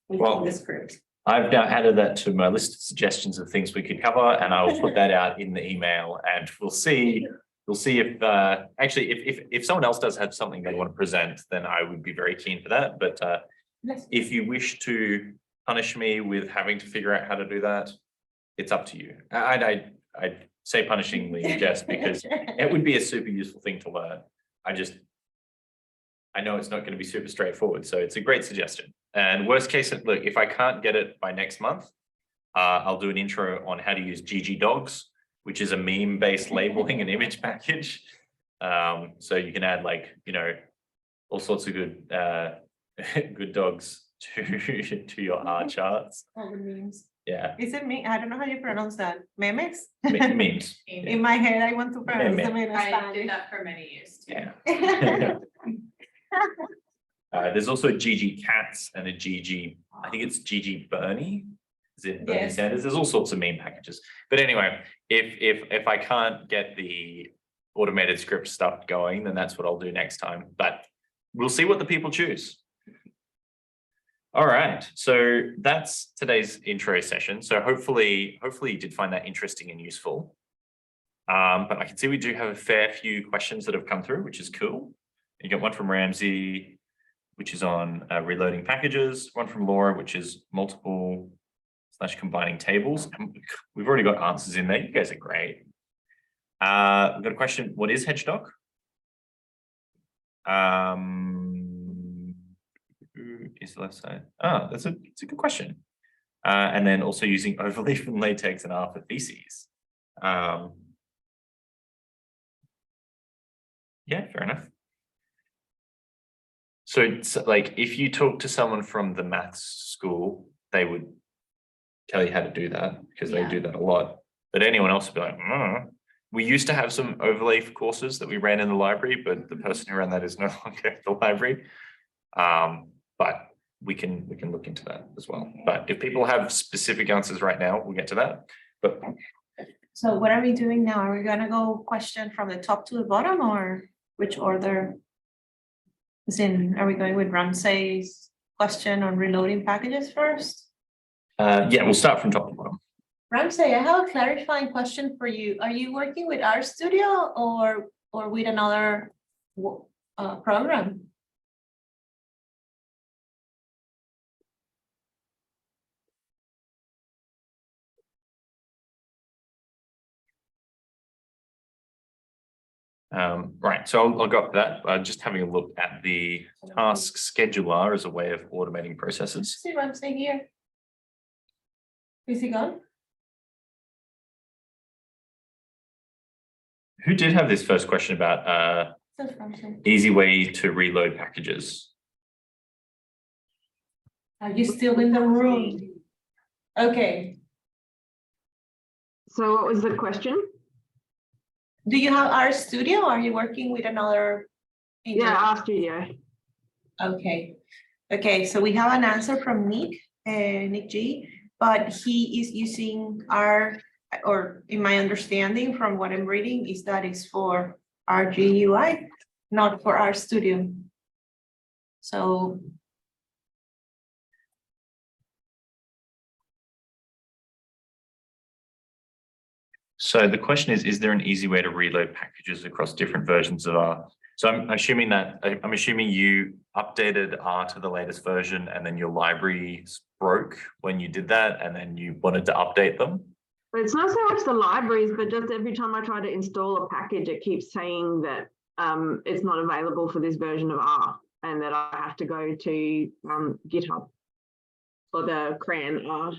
Well, The script. I've now added that to my list of suggestions of things we could cover, and I will put that out in the email, and we'll see if actually if someone else does have something they want to present, then I would be very keen for that. But if you wish to punish me with having to figure out how to do that, it's up to you. I'd say punishingly in jest because it would be a super useful thing to learn. I know it's not going to be super straightforward, so it's a great suggestion. And worst case, look, if I can't get it by next month, I'll do an intro on how to use GG Dogs, which is a meme-based labeling and image package. So you can add all sorts of good good dogs to your R charts. All the memes. Yeah. Is it me? I don't know how you pronounce that. Memes? Memes. In my head, I want to pronounce them in I did Spanish. that for many years too. Yeah. There's also a GG Cats and a GG, I think it's GG Bernie. Is it Bernie Yes. Sanders? There's all sorts of meme packages. But anyway, if I can't get the automated script stuff going, then that's what I'll do next time. But we'll see what the people choose. All right, so that's today's intro session. So hopefully you did find that interesting and useful. But I can see we do have a fair few questions that have come through, which is cool. You got one from Ramsey, which is on reloading packages, one from Laura, which is multiple / combining tables. And we've already got answers in there. You guys are great. We've got a question, what is HedgeDoc? Is the left side? Oh, it's a good question. And then also using overleaf and latex and R for theses. Yeah, fair enough. So it's like if you talk to someone from the maths school, they would tell you how to do that because they do that a lot. But anyone else would be like, We used to have some overleaf courses that we ran in the library, but the person who ran that is no longer at the library. But we can look into that as well. But if people have specific answers right now, we'll get to that. But So what are we doing now? Are we gonna go question from the top to the bottom, or which order? As in, are we going with Ramsey's question on reloading packages first? yeah, we'll start from top to bottom. Ramsey, I have a clarifying question for you. Are you working with RStudio or with another program? Right, so I'll go up to that. Just having a look at the task scheduler as a way of automating processes. See Ramsey here. Is he gone? Who did have this first question about Says Ramsey. easy way to reload packages? Are you still in the room? Okay. So what was the question? Do you have RStudio? Are you working with another? Yeah, RStudio. Okay. Okay, so we have an answer from Nick G, but he is using or in my understanding from what I'm reading is that it's for RGUI, not for RStudio. So. So the question is there an easy way to reload packages across different versions of R? So I'm assuming you updated R to the latest version and then your library broke when you did that and then you wanted to update them? But it's not so much the libraries, but just every time I try to install a package, it keeps saying that it's not available for this version of R and that I have to go to GitHub for the CRAN R.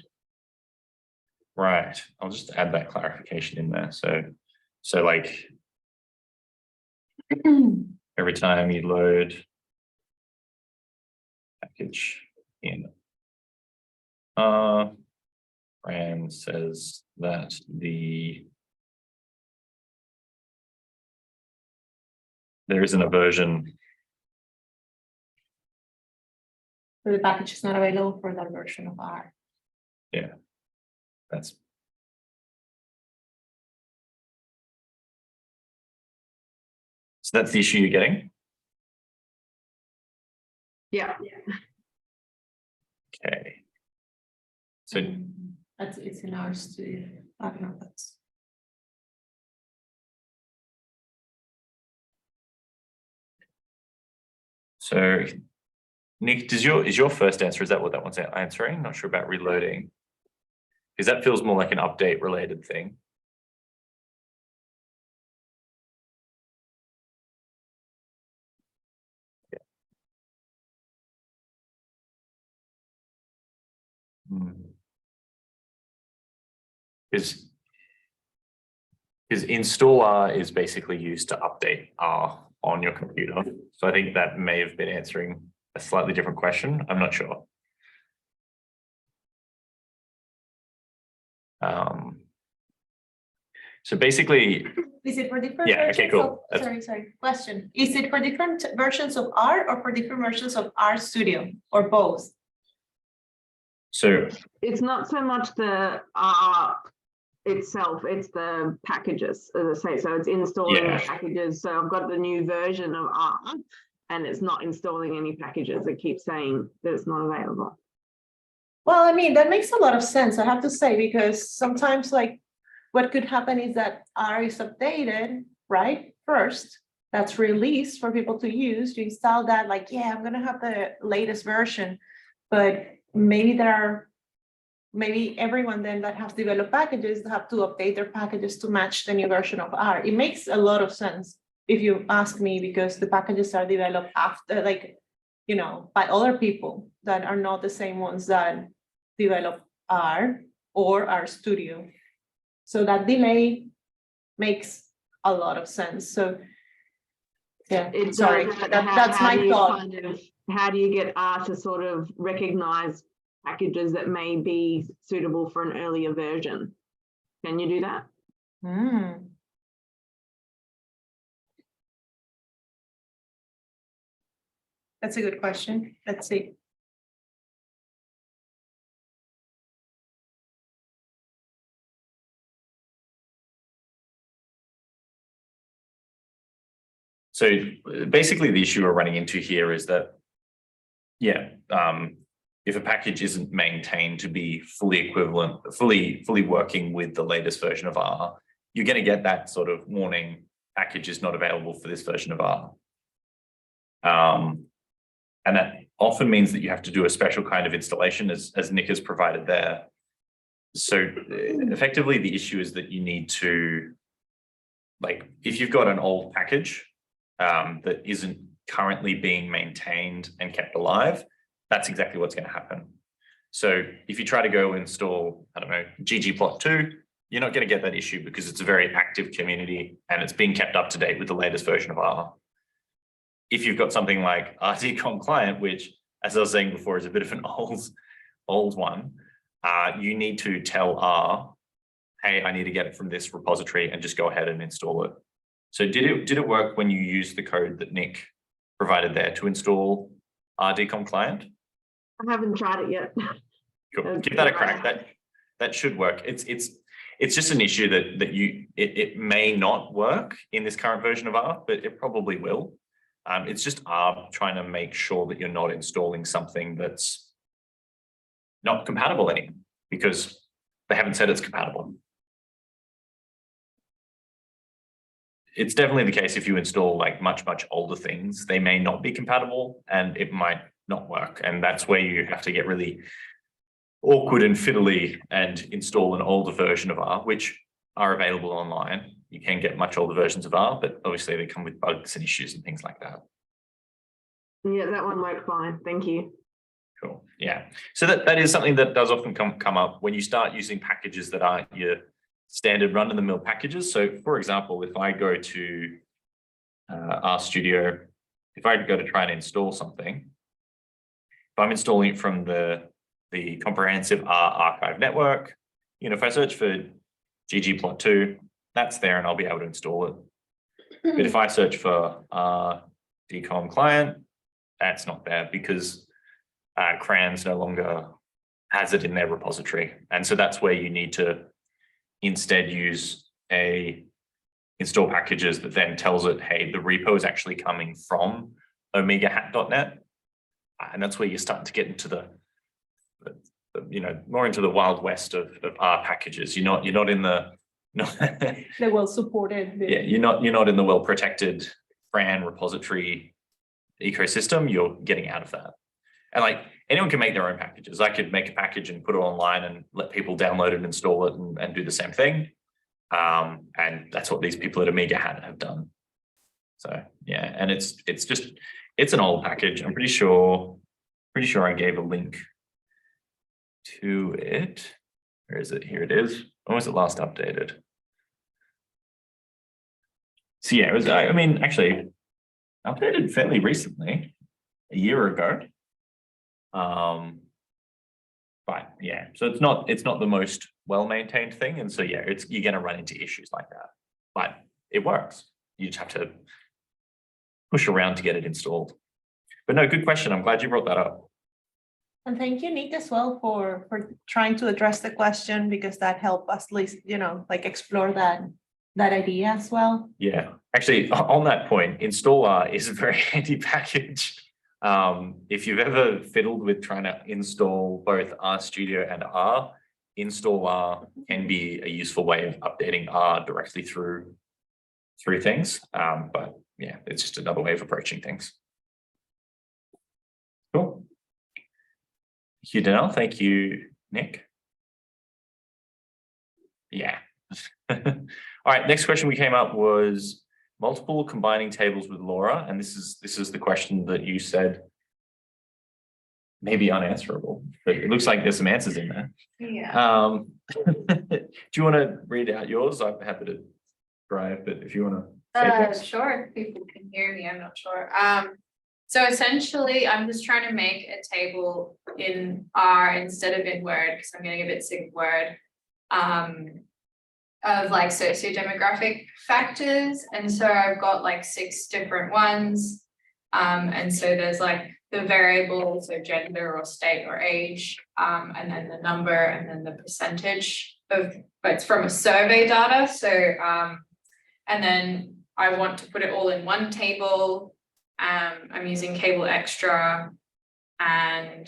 Right, I'll just add that clarification in there. So like every time you load package in Fran says that there isn't a version. The package is not available for that version of R. Yeah, that's. So that's the issue you're getting. Yeah. Okay. So It's in RStudio. I don't know if that's. So Nick, is your first answer, is that what that one's answering? Not sure about reloading. Because that feels more like an update related thing. Because install R is basically used to update R on your computer. So I think that may have been answering a slightly different question. I'm not sure. So basically, Is it for different? Yeah, okay, versions cool. of- Sorry. Question. Is it for different versions of R or for different versions of RStudio or both? so It's not so much the R itself, it's the packages, as I say. So it's installing Yeah. the packages. So I've got the new version of R and it's not installing any packages. It keeps saying that it's not available. Well, I mean, that makes a lot of sense, I have to say, because sometimes like what could happen is that R is updated, right? First, that's released for people to use. You install that like, yeah, I'm gonna have the latest version, but maybe maybe everyone then that has developed packages have to update their packages to match the new version of R. It makes a lot of sense if you ask me, because the packages are developed after, like, you know, by other people that are not the same ones that develop R or RStudio. So that delay makes a lot of sense. So yeah, It sorry, does, but that's how my do you thought. how do you get R to sort of recognize packages that may be suitable for an earlier version? Can you do that? That's a good question. Let's see. So basically the issue we're running into here is that, yeah, if a package isn't maintained to be fully equivalent, fully working with the latest version of R, you're going to get that sort of warning, package is not available for this version of R. And that often means that you have to do a special kind of installation as Nick has provided there. So effectively the issue is that you need to, like, if you've got an old package that isn't currently being maintained and kept alive, that's exactly what's going to happen. So if you try to go install, I don't know, ggplot2, you're not going to get that issue because it's a very active community and it's being kept up to date with the latest version of R. If you've got something like RDCOM client, which, as I was saying before, is a bit of an old one, you need to tell R, hey, I need to get it from this repository, and just go ahead and install it. So did it work when you used the code that Nick provided there to install RDCOM client? I haven't tried it yet. Cool. Give that a crack. That should work. It's just an issue that it may not work in this current version of R, but it probably will. It's just R trying to make sure that you're not installing something that's not compatible anymore, because they haven't said it's compatible. It's definitely the case if you install like much older things, they may not be compatible and it might not work. And that's where you have to get really awkward and fiddly and install an older version of R, which are available online. You can get much older versions of R, but obviously they come with bugs and issues and things like that. Yeah, that one worked fine. Thank you. Cool. Yeah. So that is something that does often come up when you start using packages that aren't your standard run-of-the-mill packages. So for example, if I go to RStudio, if I go to try and install something, if I'm installing it from the the comprehensive R archive network. You know, if I search for ggplot2, that's there and I'll be able to install it. But if I search for DCOM client, that's not there because CRANS no longer has it in their repository. And so that's where you need to instead use a install packages that then tells it, hey, the repo is actually coming from omegahat.net. And that's where you're starting to get into the more into the wild west of R packages. You're not in the They will support it. yeah, you're not in the well-protected FRAN repository ecosystem. You're getting out of that. And like anyone can make their own packages. I could make a package and put it online and let people download it and install it and do the same thing. And that's what these people at Omega have done. So yeah, and it's an old package. I'm pretty sure I gave a link to it. Where is it? Here it is. When was it last updated? So yeah, it was, I mean, actually updated fairly recently, a year ago. But yeah, so it's not the most well-maintained thing. And so yeah, you're going to run into issues like that, but it works. You just have to push around to get it installed. But no, good question. I'm glad you brought that up. And thank you, Nick, as well for trying to address the question, because that helped us at least, like explore that idea as well. Yeah, actually on that point, installer is a very handy package. If you've ever fiddled with trying to install both RStudio and R, installer can be a useful way of updating R directly through things. But yeah, it's just another way of approaching things. Cool. Thank you, Danelle. Thank you, Nick. Yeah. All right, next question we came up was multiple combining tables with LoRa, and this is the question that you said may be unanswerable, but it looks like there's some answers in there. Yeah. Do you want to read out yours? I'm happy to drive, but if you want to say Sure, if people can hear me, I'm not sure. So essentially, I'm just trying to make a table in R instead of in Word, because I'm getting a bit sick of Word, of like socio-demographic factors. And so I've got like 6 different ones. And so there's like the variables, so gender or state or age, and then the number, and then the percentage of, but it's from a survey data. So, and then I want to put it all in one table. I'm using cable extra, and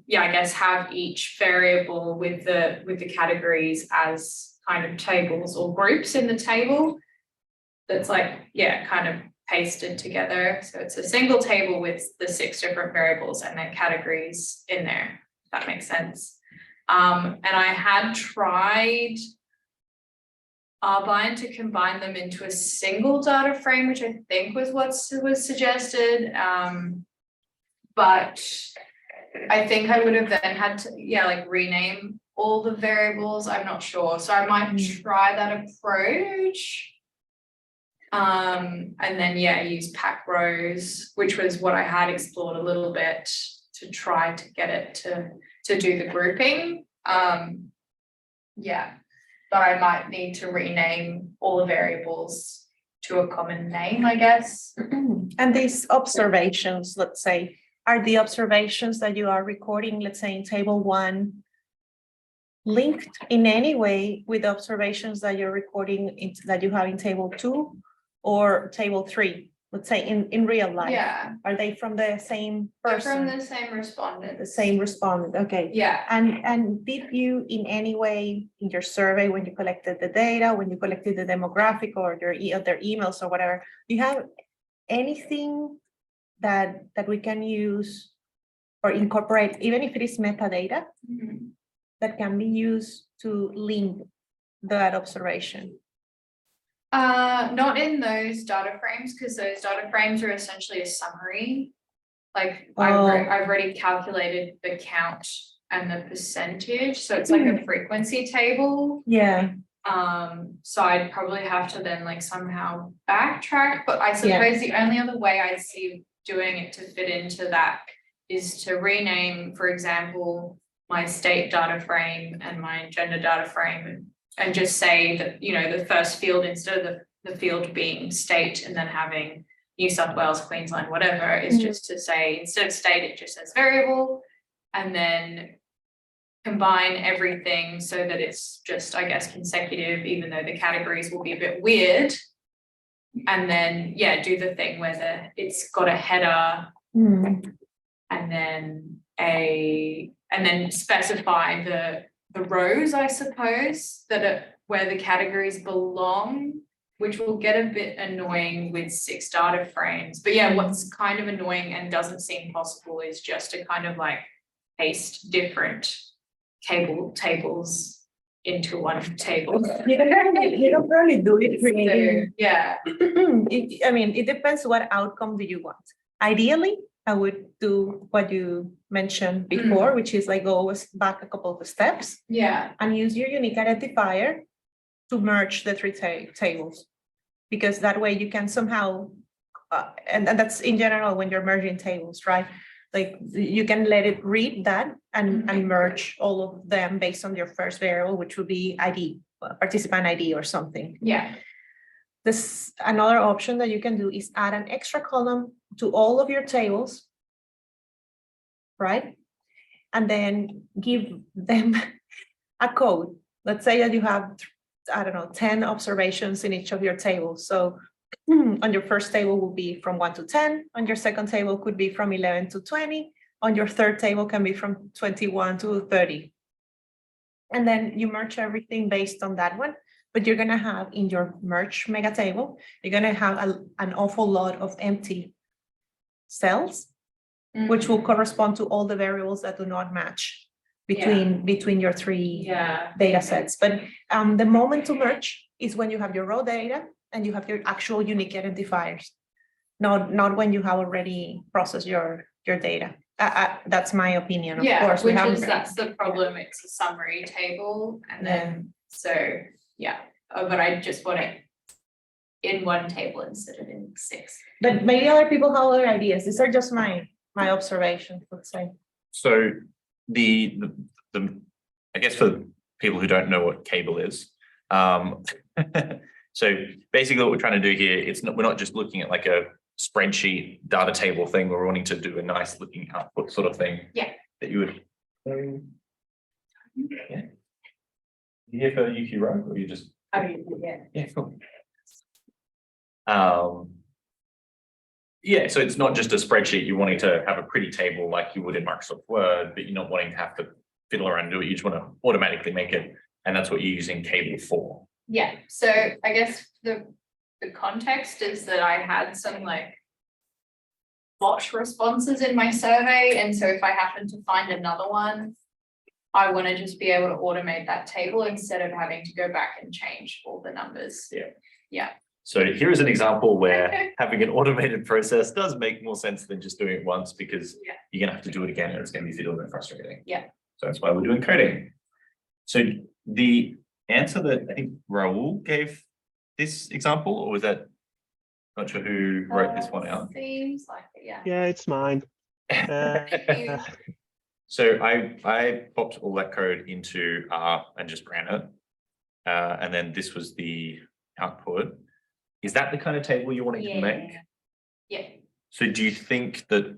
yeah, I guess have each variable with the categories as kind of tables or groups in the table. That's like, yeah, kind of pasted together. So it's a single table with the 6 different variables and then categories in there, if that makes sense. And I had tried Rbind to combine them into a single data frame, which I think was what was suggested. But I think I would have then had to, yeah, like rename all the variables. I'm not sure. So I might try that approach. And then, yeah, use pack rows, which was what I had explored a little bit to try to get it to do the grouping. Yeah. But I might need to rename all the variables to a common name, I guess. And these observations, let's say, are the observations that you are recording, let's say in table 1, linked in any way with the observations that you're recording that you have in table 2 or table 3? Let's say in real life. Yeah. Are they from the same They're person? from the same respondent. The same respondent, okay. Yeah. And did you in any way in your survey, when you collected the data, when you collected the demographic or their emails or whatever, do you have anything that we can use or incorporate, even if it is metadata, that can be used to link that observation? Not in those data frames, because those data frames are essentially a summary. Like I've already calculated the count and the percentage, so it's like a frequency table. Yeah. So I'd probably have to then like somehow backtrack, but I suppose the only other way I see doing it to fit into that is to rename, for example, my state data frame and my gender data frame, and just say that, you know, the first field, instead of the field being state and then having New South Wales, Queensland, whatever, is just to say, instead of state, it just says variable, and then combine everything so that it's just, I guess, consecutive, even though the categories will be a bit weird. And then, yeah, do the thing where it's got a header and then specify the rows, I suppose, where the categories belong, which will get a bit annoying with 6 data frames. But yeah, what's kind of annoying and doesn't seem possible is just to kind of like paste different tables into one table. You don't really do it really. So, yeah. I mean, it depends what outcome do you want. Ideally, I would do what you mentioned before, which is like go back a couple of steps. Yeah. And use your unique identifier to merge the 3 tables, because that way you can somehow, and that's in general when you're merging tables, right? Like you can let it read that and merge all of them based on your first variable, which would be ID, participant ID or something. Yeah. This another option that you can do is add an extra column to all of your tables, right? And then give them a code. Let's say that you have, I don't know, 10 observations in each of your tables. So on your first table will be from 1 to 10. On your second table could be from 11 to 20. On your third table can be from 21 to 30. And then you merge everything based on that one. But you're going to have in your merge mega table, you're going to have an awful lot of empty cells, which will correspond to all the variables that do not match between your 3 data sets. But the moment to merge is when you have your raw data and you have your actual unique identifiers, not when you have already processed your data. That's my opinion, of course. That's the problem. It's a summary table, and then but I just want it in one table instead of in 6. But maybe other people have other ideas. These are just my observations, let's say. So the I guess for people who don't know what cable is, so basically what we're trying to do here, we're not just looking at like a spreadsheet data table thing. We're wanting to do a nice looking output sort of thing. Yeah. That you would. Yeah. You here for UQRUG, or you just? Oh, yeah. Yeah, cool. Yeah, so it's not just a spreadsheet. You're wanting to have a pretty table like you would in Microsoft Word, but you're not wanting to have to fiddle around and do it. You just want to automatically make it, and that's what you're using cable for. Yeah, so I guess the context is that I had some like bot responses in my survey, and so if I happen to find another one, I want to just be able to automate that table instead of having to go back and change all the numbers. Yeah. So here is an example where having an automated process does make more sense than just doing it once, because you're going to have to do it again and it's going to be a little bit frustrating. Yeah. So that's why we're doing coding. So the answer that I think Raul gave this example, or was that, not sure who wrote this one out? Seems like it, yeah. Yeah, it's mine. So I popped all that code into R and just ran it. And then this was the output. Is that the kind of table you're wanting to make? Yeah. So do you think that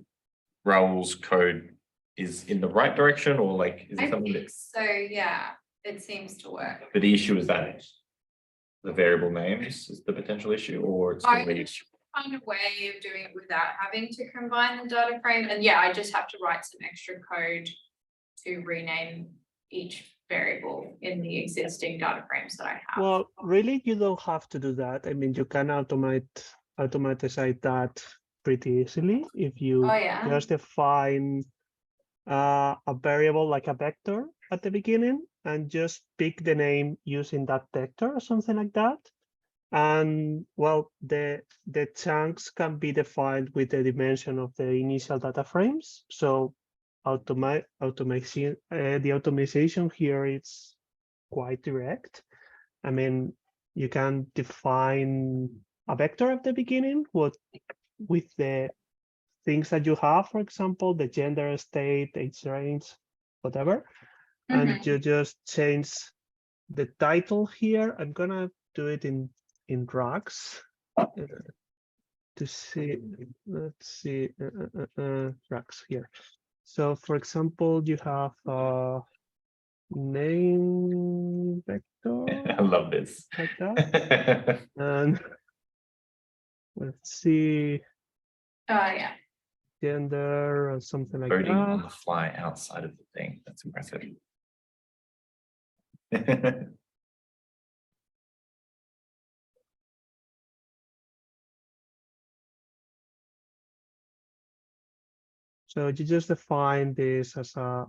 Raul's code is in the right direction, or like is it something that? So yeah, it seems to work. But the issue is that the variable names is the potential issue, or it's I really. Find a way of doing it without having to combine the data frame, and yeah, I just have to write some extra code to rename each variable in the existing data frames that I have. Well, really, you don't have to do that. I mean, you can automatize that pretty easily if you just define a variable like a vector at the beginning and just pick the name using that vector or something like that. And well, the chunks can be defined with the dimension of the initial data frames. So the automation here is quite direct. I mean, you can define a vector at the beginning with the things that you have, for example, the gender, state, age range, whatever, and you just change the title here. I'm gonna do it in RUGs to see. Let's see, RUGs here. So, for example, you have name vector. I love this. Like that. And let's see. Yeah. Gender or something like Coding that. on the fly outside of the thing. That's impressive. So you just define this as a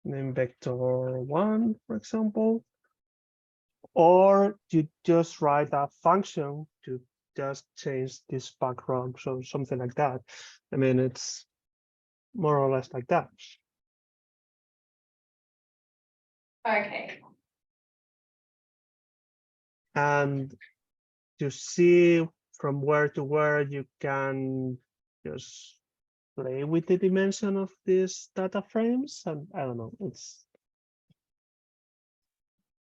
name vector 1, for example, or you just write a function to just change this background, so something like that. I mean, it's more or less like that. Okay. And to see from where to where you can just play with the dimension of these data frames, and I don't know, it's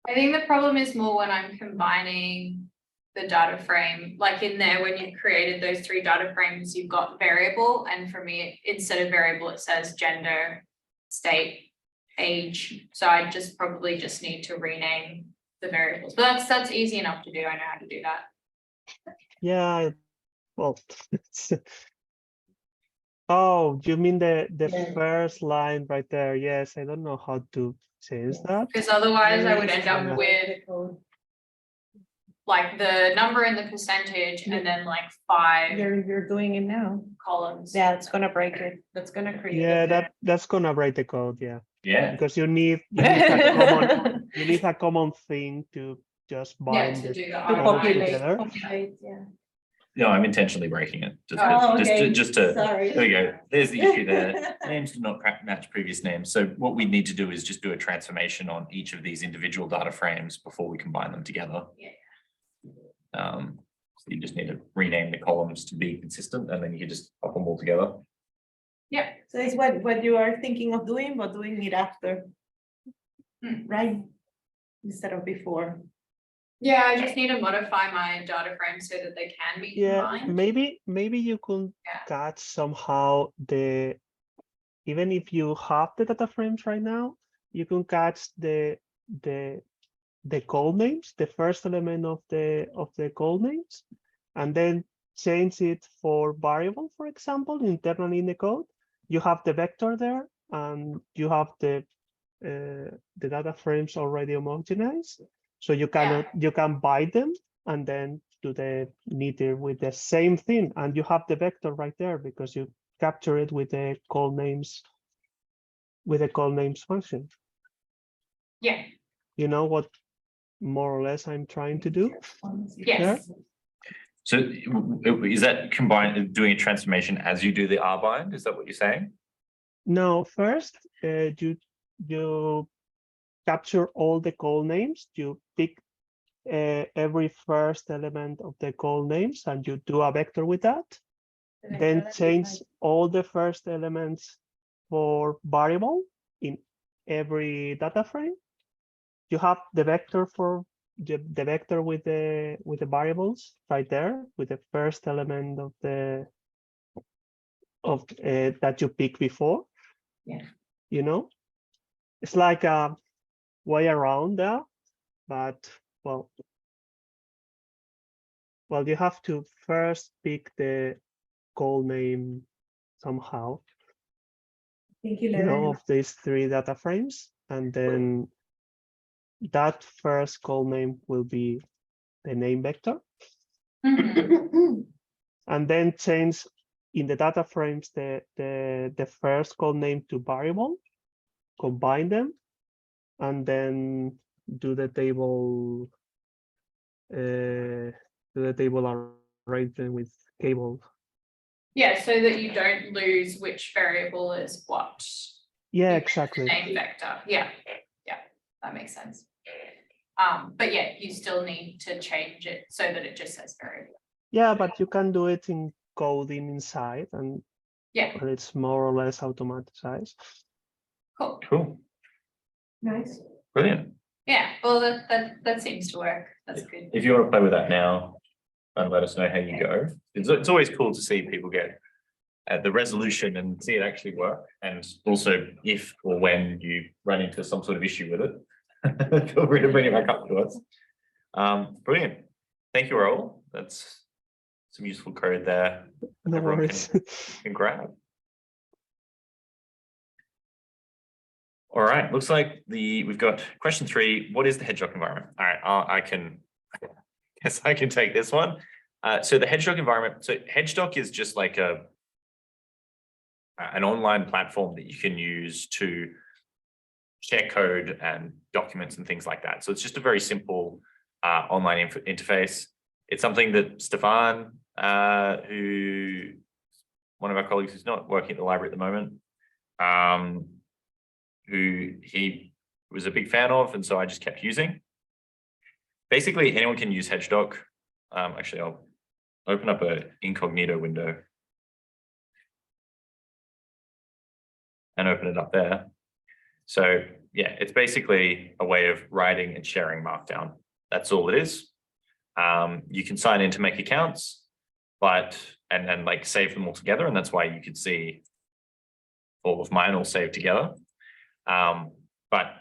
I think the problem is more when I'm combining the data frame, like in there, when you created those 3 data frames, you've got variable, and for me, instead of variable, it says gender, state, age. So I probably just need to rename the variables, but that's easy enough to do. I know how to do that. yeah, well, oh, you mean the first line right there? Yes, I don't know how to change that. Because otherwise I would end up with like the number and the percentage and then like 5 You're doing it now. columns. Yeah, it's gonna break it. That's gonna create. Yeah, that's gonna break the code, yeah. Yeah. Because you need a common thing to just bind to the do the To code populate, together. yeah. No, I'm intentionally breaking it. Just to Sorry. there we go. There's the issue there. Names do not match previous names. So what we need to do is just do a transformation on each of these individual data frames before we combine them together. Yeah. So you just need to rename the columns to be consistent, and then you can just pop them all together. Yeah. So it's what you are thinking of doing, but doing it after, right? Instead of before. Yeah, I just need to modify my data frame so that they can be combined. Maybe you could catch somehow even if you have the data frames right now, you can catch the call names, the first element of the call names, and then change it for variable, for example, internally in the code. You have the vector there, and you have the data frames already homogenized. So you can bind them and then do the knitted with the same thing, and you have the vector right there because you capture it with the call names function. Yeah. You know what more or less I'm trying to do? Yes. There? So is that doing a transformation as you do the R bind? Is that what you're saying? No, first you capture all the call names. You pick every first element of the call names and you do a vector with that. Then change all the first elements for variable in every data frame. You have the vector for the vector with the variables right there with the first element of that you pick before. Yeah. You know, it's like a way around that, but well, you have to first pick the call name somehow, of these 3 data frames, and then that first call name will be the name vector. And then change in the data frames the first call name to variable, combine them, and then do the table arrangement with cable. Yeah, so that you don't lose which variable is what. Yeah, exactly. Name vector. Yeah, that makes sense. But yeah, you still need to change it so that it just says variable. Yeah, but you can do it in coding inside, and Yeah, well, it's more or less automatized. cool, Cool, Nice. brilliant. yeah, well, that seems to work, that's good. If you want to play with that now, and let us know how you go. It's always cool to see people get the resolution and see it actually work. And also if or when you run into some sort of issue with it, feel free to bring it back up to us. Brilliant. Thank you, Raul. That's some useful code there. No Everyone worries. can grab. All right, looks like we've got question 3. What is the hedgehog environment? All right, I guess I can take this one. So the hedgehog environment, so hedgehog is just like an online platform that you can use to share code and documents and things like that. So it's just a very simple online interface. It's something that Stefan, who one of our colleagues who's not working at the library at the moment, who he was a big fan of, and so I just kept using. Basically, anyone can use hedgehog. Actually, I'll open up an incognito window and open it up there. So yeah, it's basically a way of writing and sharing Markdown. That's all it is. You can sign in to make accounts, and like save them all together, and that's why you could see all of mine all saved together. But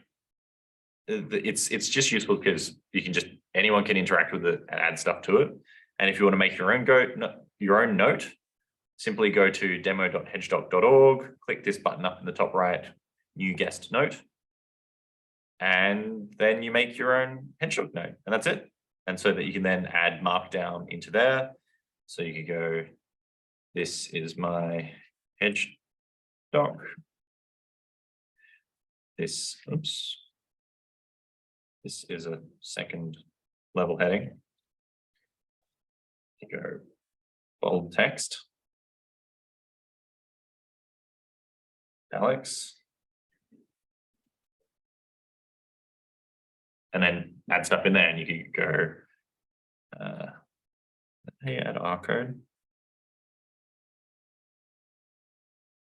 it's just useful because anyone can interact with it and add stuff to it. And if you want to make your own note, simply go to demo.hedgehog.org, click this button up in the top right, new guest note, and then you make your own hedgehog note, and that's it. And so that you can then add Markdown into there. So you could go, this is my hedgehog. This is a second level heading. You go bold text. Alex. And then add stuff in there, and you can go, hey, add R code.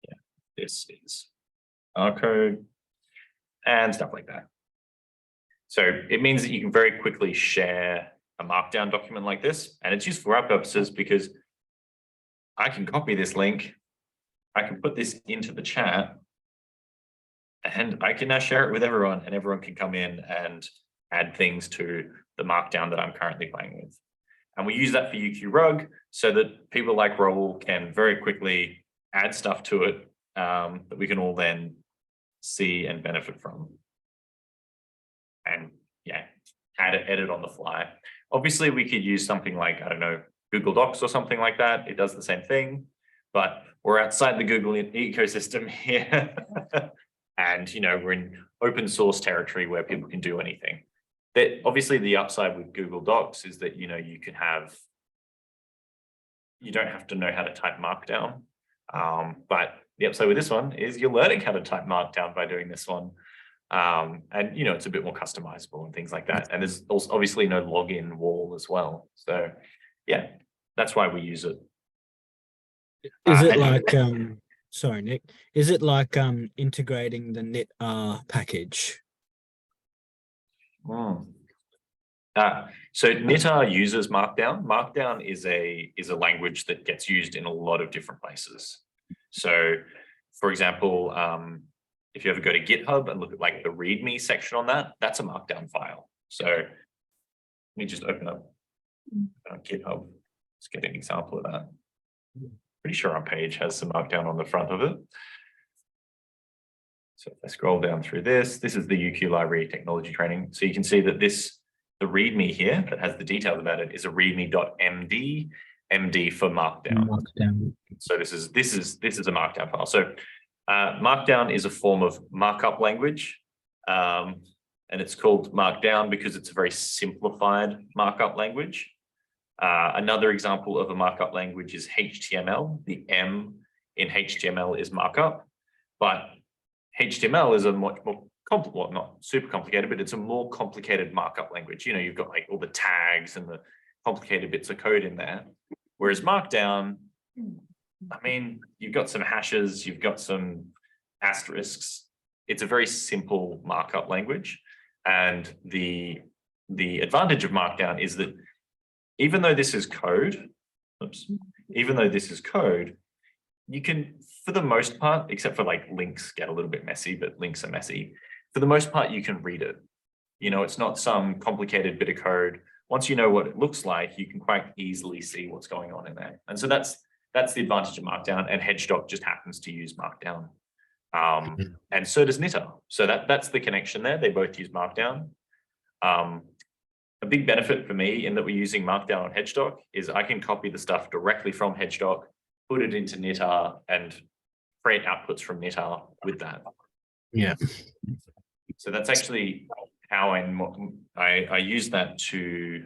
Yeah, this is R code and stuff like that. So it means that you can very quickly share a Markdown document like this, and it's useful for our purposes because I can copy this link, I can put this into the chat, and I can now share it with everyone, and everyone can come in and add things to the Markdown that I'm currently playing with. And we use that for UQRUG so that people like Raul can very quickly add stuff to it that we can all then see and benefit from. And yeah, edit on the fly. Obviously, we could use something like, I don't know, Google Docs or something like that. It does the same thing, but we're outside the Google ecosystem here. And, we're in open source territory where people can do anything. That obviously the upside with Google Docs is that, you don't have to know how to type Markdown. But the upside with this one is you're learning how to type Markdown by doing this one. And, it's a bit more customizable and things like that. And there's also obviously no login wall as well. So yeah, that's why we use it. Is it like, sorry, Nick, is it like integrating the knit-r package? So knit-r uses Markdown. Markdown is a language that gets used in a lot of different places. So for example, if you ever go to GitHub and look at like the README section on that, that's a Markdown file. So let me just open up GitHub. Let's get an example of that. Pretty sure our page has some Markdown on the front of it. So if I scroll down through this is the UQ library technology training. So you can see that the README here that has the details about it is a readme.md, MD for Markdown. So this is a Markdown file. So Markdown is a form of markup language, and it's called Markdown because it's a very simplified markup language. Another example of a markup language is HTML. The M in HTML is markup, but HTML is a much more complicated, well, not super complicated, but it's a more complicated markup language. You've got like all the tags and the complicated bits of code in there. Whereas Markdown, I mean, you've got some hashes, you've got some asterisks. It's a very simple markup language. And the advantage of Markdown is that even though this is code, you can, for the most part, except for like links get a little bit messy, but links are messy. For the most part, you can read it. You know, it's not some complicated bit of code. Once you know what it looks like, you can quite easily see what's going on in there. And so that's the advantage of Markdown, and HedgeDoc just happens to use Markdown. And so does Knitter. So that's the connection there. They both use Markdown. A big benefit for me in that we're using Markdown on HedgeDoc is I can copy the stuff directly from HedgeDoc, put it into Knitter, and create outputs from Knitter with that. Yeah. So that's actually how I use that to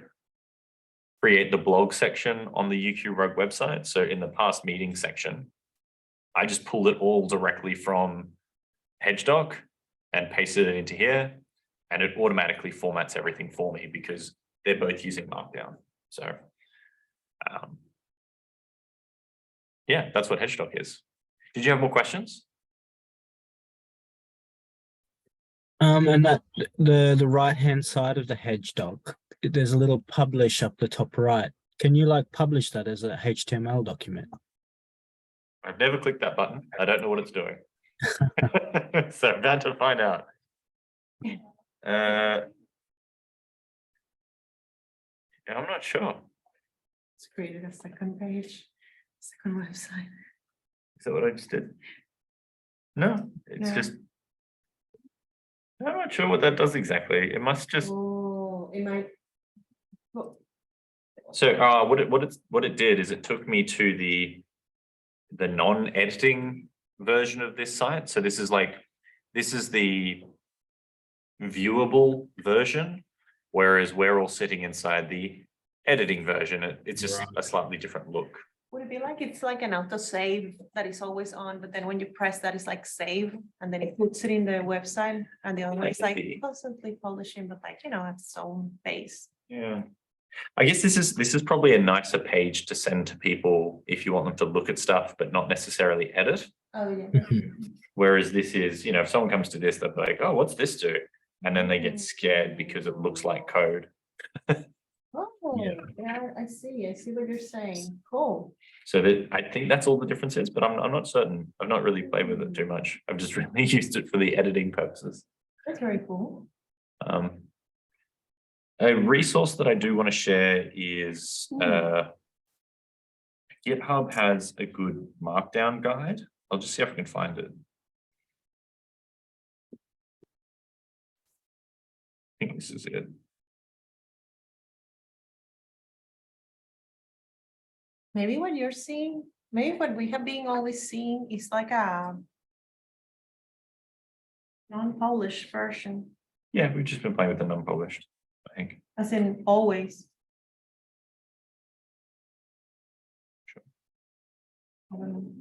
create the blog section on the UQRUG website. So in the past meeting section, I just pulled it all directly from HedgeDoc and pasted it into here, and it automatically formats everything for me because they're both using Markdown. So yeah, that's what HedgeDoc is. Did you have more questions? And that the right-hand side of the HedgeDoc, there's a little publish up the top right. Can you like publish that as a HTML document? I've never clicked that button. I don't know what it's doing. So I'm about to find out. I'm not sure. It's created a second page, second website. Is that what I just did? No, it's just. I'm not sure what that does exactly. It must just. Oh, it might. So what it did is it took me to the non-editing version of this site. So this is the viewable version, whereas we're all sitting inside the editing version. It's just a slightly different look. Would it be like it's like an autosave that is always on, but then when you press that, it's like save, and then it puts it in the website, and the other one is like constantly publishing, but like, you know, at its own pace. Yeah. I guess this is probably a nicer page to send to people if you want them to look at stuff, but not necessarily edit. Oh yeah. Whereas this is, you know, if someone comes to this, they're like, oh, what's this do? And then they get scared because it looks like code. Oh, yeah, I see what you're saying. Cool. So that I think that's all the difference is, but I'm not certain. I've not really played with it too much. I've just really used it for the editing purposes. That's very cool. A resource that I do want to share is GitHub has a good Markdown guide. I'll just see if I can find it. I think this is it. Maybe what you're seeing, maybe what we have been always seeing is like a non-published version. Yeah, we've just been playing with the non-published, I think. As in always. Sure. I don't know.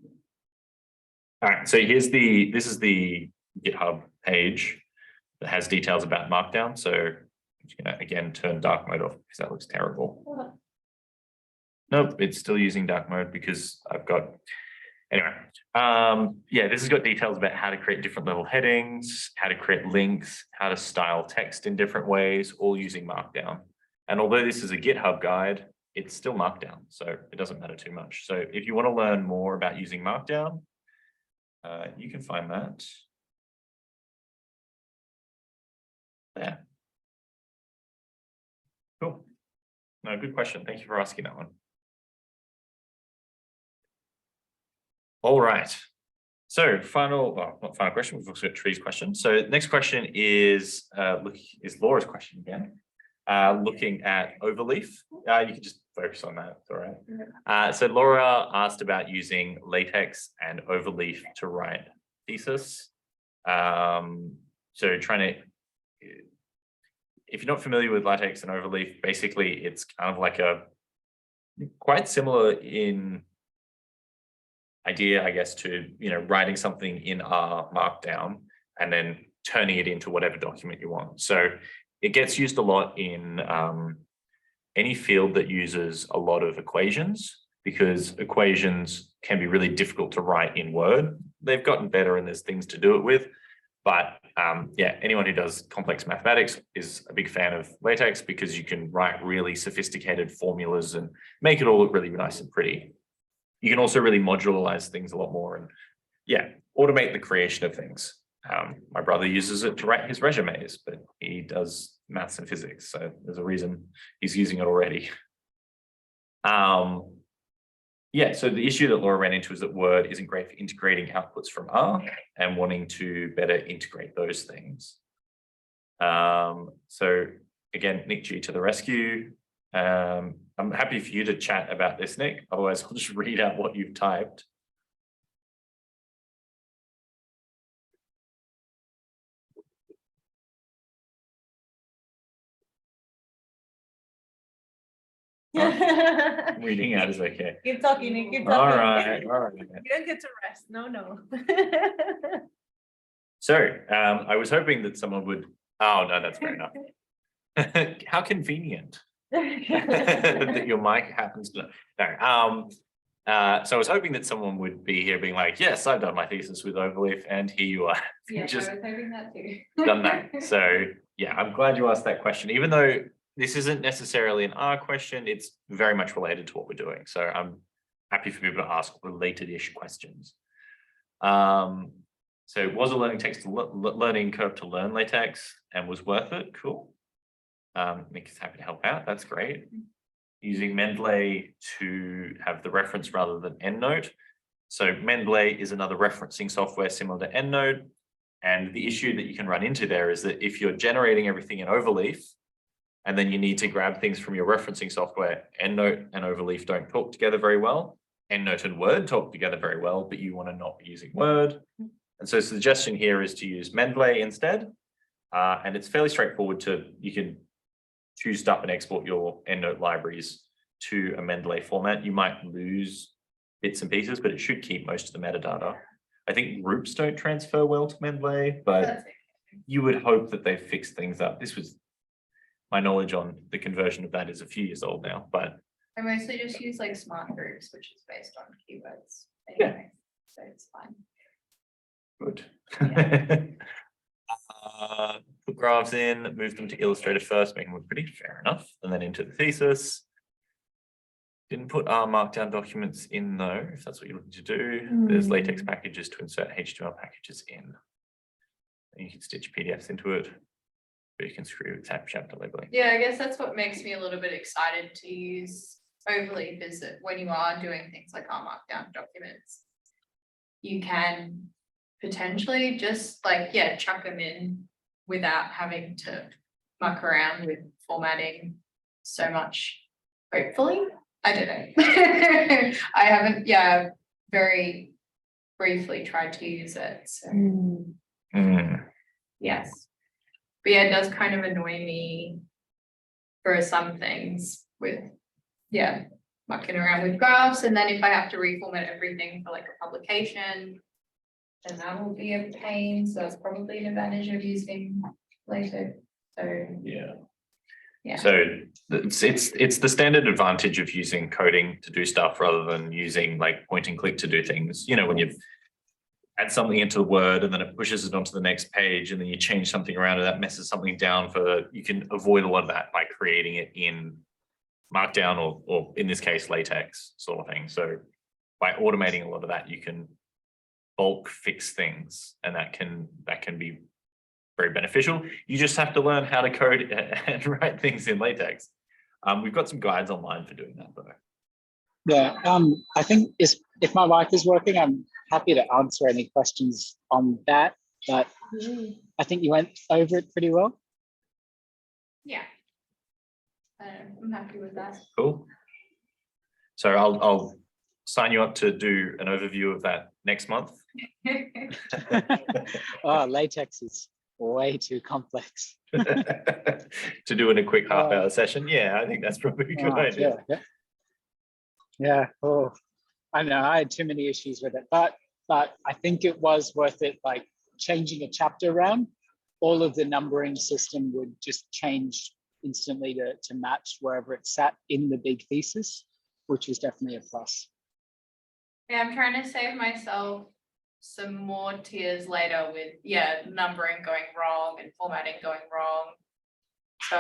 All right, so this is the GitHub page that has details about Markdown. So I'm just gonna again turn dark mode off because that looks terrible. Nope, it's still using dark mode because I've got, anyway. Yeah, this has got details about how to create different level headings, how to create links, how to style text in different ways, all using Markdown. And although this is a GitHub guide, it's still Markdown, so it doesn't matter too much. So if you want to learn more about using Markdown, you can find that there. Cool. No, good question. Thank you for asking that one. All right. So not final question. We've also got Tree's question. So next question is Laura's question again. Looking at Overleaf. You can just focus on that. It's all right. So Laura asked about using LaTeX and Overleaf to write thesis. So trying to, if you're not familiar with LaTeX and Overleaf, basically it's kind of like a quite similar in idea, I guess, to, you know, writing something in R Markdown and then turning it into whatever document you want. So it gets used a lot in any field that uses a lot of equations. because equations can be really difficult to write in Word. They've gotten better and there's things to do it with. But yeah, anyone who does complex mathematics is a big fan of LaTeX because you can write really sophisticated formulas and make it all look really nice and pretty. You can also really modularize things a lot more and yeah, automate the creation of things. My brother uses it to write his resumes, but he does maths and physics. So there's a reason he's using it already. Yeah, so the issue that Laura ran into is that Word isn't great for integrating outputs from R and wanting to better integrate those things. So again, Nick G to the rescue. I'm happy for you to chat about this, Nick. Otherwise, I'll just read out what you've typed. Reading out is okay. Keep talking, Nick, keep talking. All right. You don't get to rest, no. So I was hoping that someone would, oh no, that's fair enough. How convenient that your mic happens to, no. So I was hoping that someone would be here being like, yes, I've done my thesis with Overleaf and here you are. Yeah, Just I was hoping that too. done that. So yeah, I'm glad you asked that question, even though this isn't necessarily an R question, it's very much related to what we're doing. So I'm happy for people to ask related-ish questions. So was a learning curve to learn LaTeX and was worth it? Cool. Nick is happy to help out. That's great. Using Mendeley to have the reference rather than EndNote. So Mendeley is another referencing software similar to EndNote. And the issue that you can run into there is that if you're generating everything in Overleaf, and then you need to grab things from your referencing software, EndNote and Overleaf don't talk together very well. EndNote and Word talk together very well, but you want to not be using Word. And so the suggestion here is to use Mendeley instead. And it's fairly straightforward you can choose stuff and export your EndNote libraries to a Mendeley format. You might lose bits and pieces, but it should keep most of the metadata. I think groups don't transfer well to Mendeley, but you would hope that they've fixed things up. This was my knowledge on the conversion of that is a few years old now, but I mostly just use like smart groups, which is based on keywords anyway, so it's fine. Good. Put graphs in, move them to Illustrator first, make them look pretty, fair enough, and then into the thesis. Didn't put R Markdown documents in though, if that's what you're looking to do. There's LaTeX packages to insert HTML packages in. And you can stitch PDFs into it. But you can screw with chapter labeling. Yeah, I guess that's what makes me a little bit excited to use Overleaf is that when you are doing things like R Markdown documents, you can potentially just like, yeah, chuck them in without having to muck around with formatting so much, hopefully. I don't know. I haven't, very briefly tried to use it. So yes. But yeah, it does kind of annoy me for some things with, mucking around with graphs. And then if I have to reformat everything for like a publication, then that will be a pain. So that's probably an advantage of using LaTeX. So yeah. So it's the standard advantage of using coding to do stuff rather than using like point and click to do things. You know, when you've add something into the Word and then it pushes it onto the next page and then you change something around and that messes something down you can avoid a lot of that by creating it in Markdown or in this case, LaTeX sort of thing. So by automating a lot of that, you can bulk fix things and that can be very beneficial. You just have to learn how to code and write things in LaTeX. We've got some guides online for doing that though. Yeah, I think if my mic is working, I'm happy to answer any questions on that, but I think you went over it pretty well. Yeah. I'm happy with that. Cool. So I'll sign you up to do an overview of that next month. Oh, LaTeX is way too complex. To do in a quick half-hour session. Yeah, I think that's probably a good idea. Yeah. Oh, I know I had too many issues with it, but I think it was worth it. Like changing a chapter around, all of the numbering system would just change instantly to match wherever it sat in the big thesis. which was definitely a plus. Yeah, I'm trying to save myself some more tears later with, numbering going wrong and formatting going wrong. So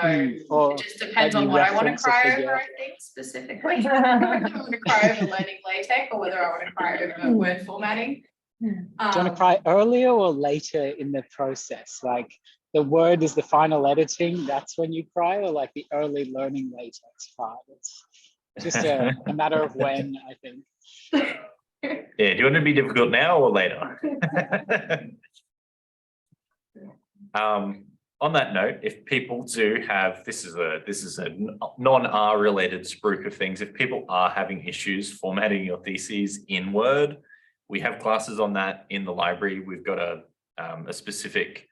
Or it just depends let on you what I want to reference a cry figure. over, I think, specifically. Do I want to cry over learning LaTeX or whether I want to cry over word formatting? Do you want to cry earlier or later in the process? Like the word is the final editing, that's when you cry, or like the early learning LaTeX part? It's just a matter of when, I think. Yeah, do you want it to be difficult now or later? On that note, if people do have, this is a non-R related spruik of things. If people are having issues formatting your theses in Word, we have classes on that in the library. We've got a specific,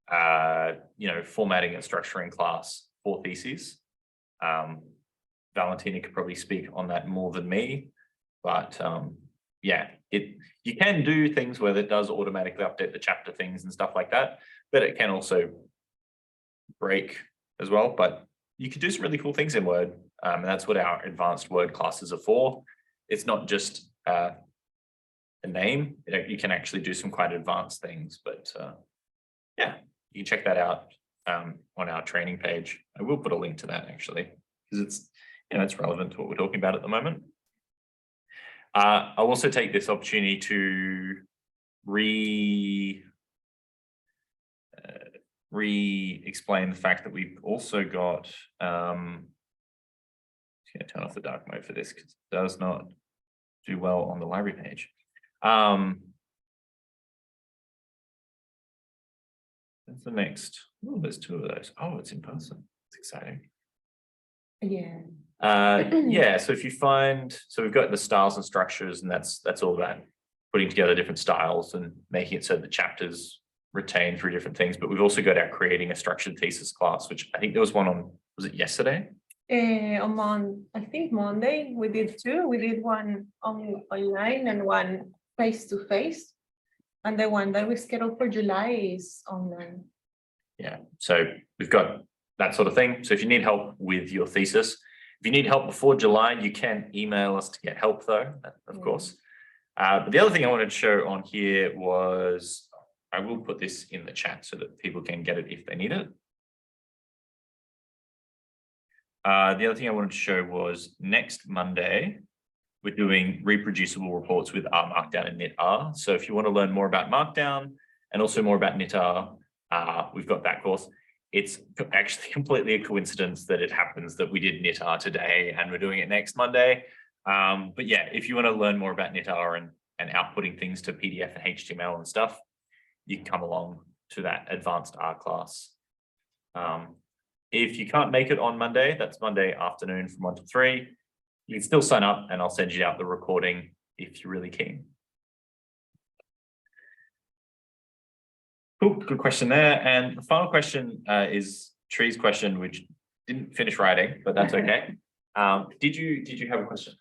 formatting and structuring class for theses. Valentina could probably speak on that more than me, but you can do things where it does automatically update the chapter things and stuff like that, but it can also break as well. But you can do some really cool things in Word, and that's what our advanced Word classes are for. It's not just a name. You can actually do some quite advanced things, but you can check that out on our training page. I will put a link to that actually, because it's relevant to what we're talking about at the moment. I'll also take this opportunity to re-explain the fact that we've also got, I'm just going to turn off the dark mode for this because it does not do well on the library page. That's the next. Oh, there's two of those. Oh, it's in person. It's exciting. Yeah. So if you find, so we've got the styles and structures, and that's all about putting together different styles and making it so the chapters retain through different things. But we've also got our creating a structured thesis class, which I think there was one on, was it yesterday? I think Monday we did two. We did one online and one face-to-face. And the one that we scheduled for July is online. Yeah, so we've got that sort of thing. So if you need help with your thesis, if you need help before July, you can email us to get help though, of course. But the other thing I wanted to show on here was, I will put this in the chat so that people can get it if they need it. The other thing I wanted to show was next Monday, we're doing reproducible reports with R Markdown and knitr. So if you want to learn more about Markdown and also more about knitr, we've got that course. It's actually completely a coincidence that it happens that we did knitr today and we're doing it next Monday. But yeah, if you want to learn more about knitr and outputting things to PDF and HTML and stuff, you can come along to that advanced R class. If you can't make it on Monday, that's Monday afternoon from 1 to 3. You can still sign up and I'll send you out the recording if you're really keen. Cool, good question there. And the final question is Tree's question, which didn't finish writing, but that's okay. Did you have a question?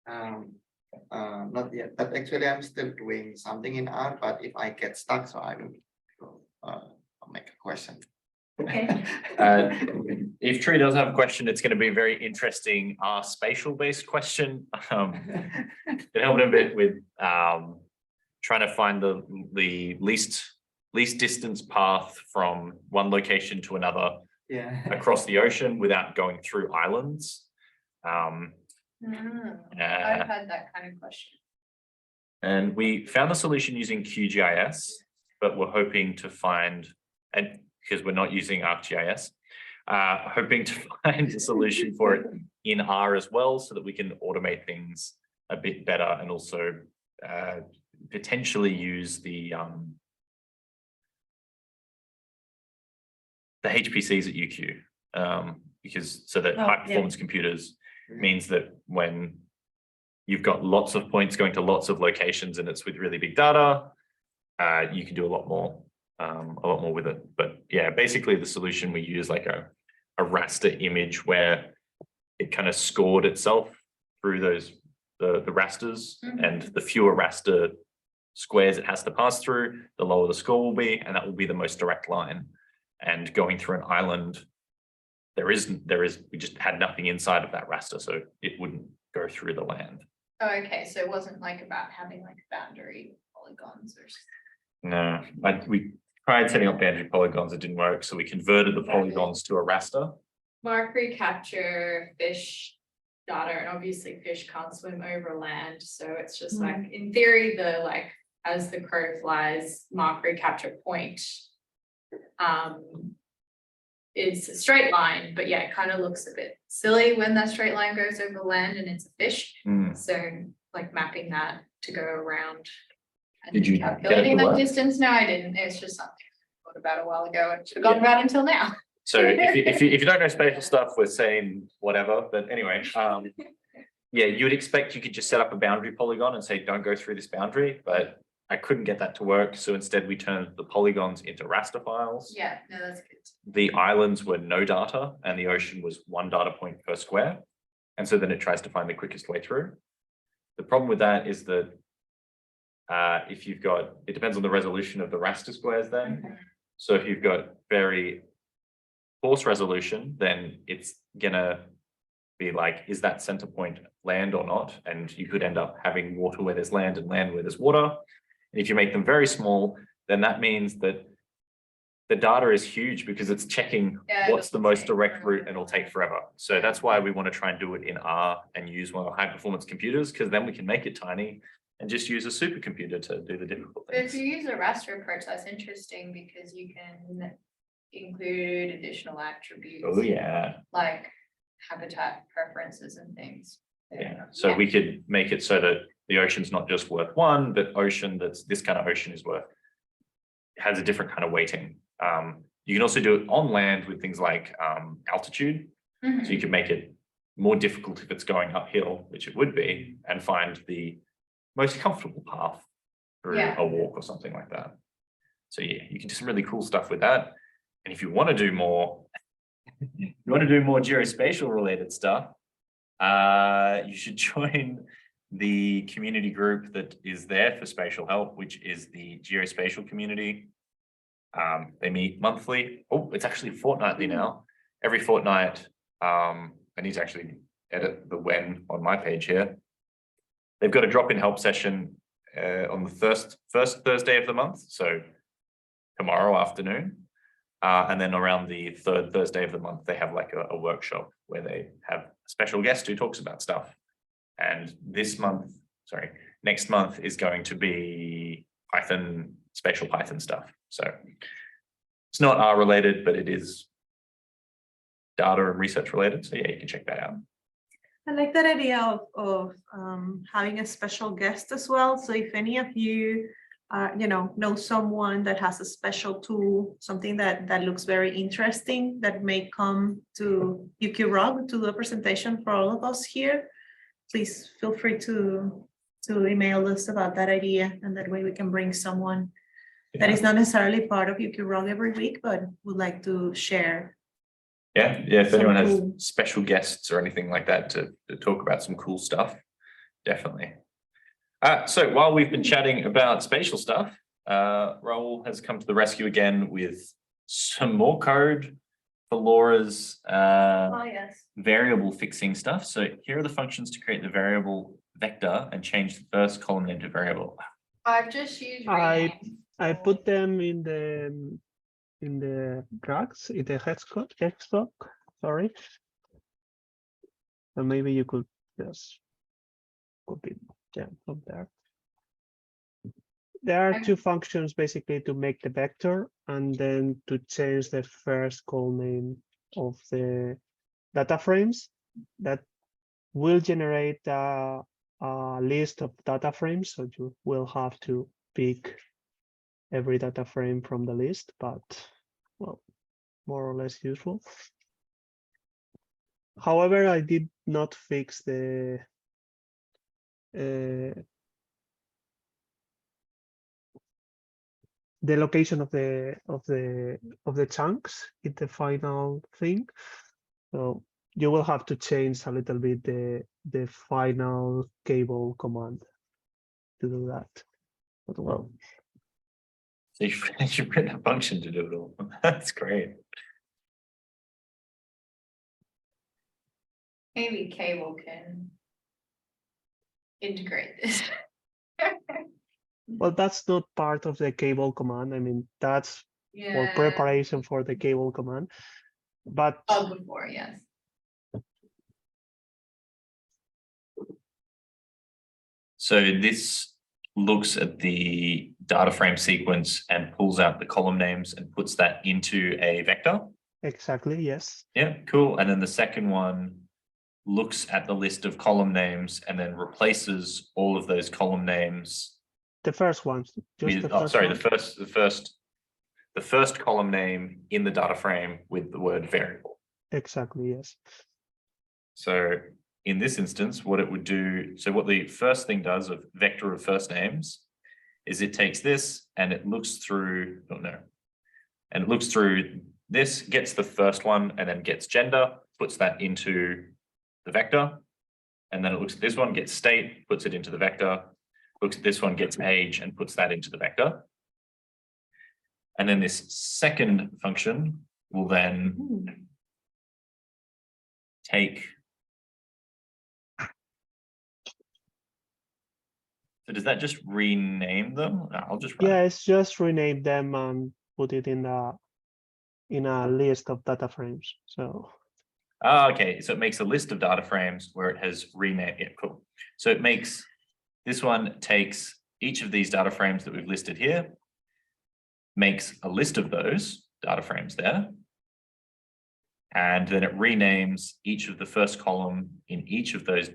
Not yet, but actually I'm still doing something in R, but if I get stuck, so I will I'll make a question. Okay. If Tree does have a question, it's going to be a very interesting spatial based question. It helped a bit with trying to find the least distance path from one location to another across the ocean without going through islands. I've had that kind of question. And we found the solution using QGIS, but we're hoping to find, and because we're not using ArcGIS, hoping to find a solution for it in R as well, so that we can automate things a bit better and also potentially use the HPCs at UQ, because so that high performance computers means that when you've got lots of points going to lots of locations and it's with really big data, you can do a lot more with it. But yeah, basically the solution we use like a raster image where it kind of scored itself through those the rasters, and the fewer raster squares it has to pass through, the lower the score will be, and that will be the most direct line. And going through an island, we just had nothing inside of that raster, so it wouldn't go through the land. Oh, okay, so it wasn't like about having like boundary polygons or something. No, we tried setting up boundary polygons, it didn't work, so we converted the polygons to a raster. Mark recapture fish data, and obviously fish can't swim over land, so it's just like, in theory, the like, as the crow flies, mark recapture point is a straight line, but yeah, it kind of looks a bit silly when that straight line goes over land and it's a fish. So like mapping that to go around. And Did you get it to calculating that work? distance? No, I didn't. It's just something I thought about a while ago and forgotten about until now. So if you don't know spatial stuff, we're saying whatever, but anyway, yeah, you would expect you could just set up a boundary polygon and say, don't go through this boundary, but I couldn't get that to work. So instead we turned the polygons into raster files. Yeah, no, that's good. The islands were no data and the ocean was 1 data point per square. And so then it tries to find the quickest way through. The problem with that is that if you've got, it depends on the resolution of the raster squares then. Okay. So if you've got very coarse resolution, then it's gonna be like, is that center point land or not? And you could end up having water where there's land and land where there's water. And if you make them very small, then that means that the data is huge because it's checking what's the most direct route and it'll take forever. So that's why we want to try and do it in R and use one of the high performance computers, because then we can make it tiny and just use a supercomputer to do the difficult But if things. you use a raster approach, that's interesting because you can include additional attributes. Oh yeah. Like habitat preferences and things. Yeah, so we could make it so that the ocean's not just worth 1, but ocean that's this kind of ocean is worth, has a different kind of weighting. You can also do it on land with things like altitude. So you can make it more difficult if it's going uphill, which it would be, and find the most comfortable path through a walk or something like that. So yeah, you can do some really cool stuff with that. And if you want to do more, geospatial related stuff, you should join the community group that is there for spatial help, which is the geospatial community. They meet monthly. Oh, it's actually fortnightly now. Every fortnight. I need to actually edit the when on my page here. They've got a drop-in help session on the first Thursday of the month, so tomorrow afternoon. And then around the 3rd Thursday of the month, they have like a workshop where they have a special guest who talks about stuff. And next month is going to be Python, spatial Python stuff. So it's not R related, but it is data and research related. So yeah, you can check that out. I like that idea of having a special guest as well. So if any of you know someone that has a special tool, something that looks very interesting that may come to UQRUG to do a presentation for all of us here, please feel free to email us about that idea, and that way we can bring someone that is not necessarily part of UQRUG every week, but would like to share. Yeah, if anyone has cool special guests or anything like that to talk about some cool stuff, definitely. So while we've been chatting about spatial stuff, Raul has come to the rescue again with some more code for Laura's variable fixing stuff. So here are the functions to create the variable vector and change the first column name to variable. I've just used I put them in the drugs, in the hexblock, sorry. So maybe you could just copy them from there. There are 2 functions basically to make the vector and then to change the first call name of the data frames that will generate a list of data frames. So you will have to pick every data frame from the list, but well, more or less useful. However, I did not fix the location of the chunks in the final thing. So you will have to change a little bit the final cable command to do that. But well. So you've written a function to do it all. That's great. maybe Cable can integrate this. Well, that's not part of the cable command. I mean, that's for Yeah. preparation for the cable command. But Oh, before, yes. So this looks at the data frame sequence and pulls out the column names and puts that into a vector. exactly, yes. Yeah, cool. And then the second one looks at the list of column names and then replaces all of those column names. The first one, just With, the oh, first sorry, one. the first column name in the data frame with the word variable. Exactly, yes. So in this instance, what it would do, so what the first thing does of vector of first names is it takes this and it looks through, and it looks through this, gets the first one and then gets gender, puts that into the vector. And then it looks at this one, gets state, puts it into the vector, looks at this one, gets age and puts that into the vector. And then this second function will then take. So does that just rename them? No, I'll just run. Yeah, it's just rename them and put it in a list of data frames. So Okay, so it makes a list of data frames where it has renamed. Yeah, cool. So it makes, this one takes each of these data frames that we've listed here, makes a list of those data frames there, and then it renames each of the first column in each of those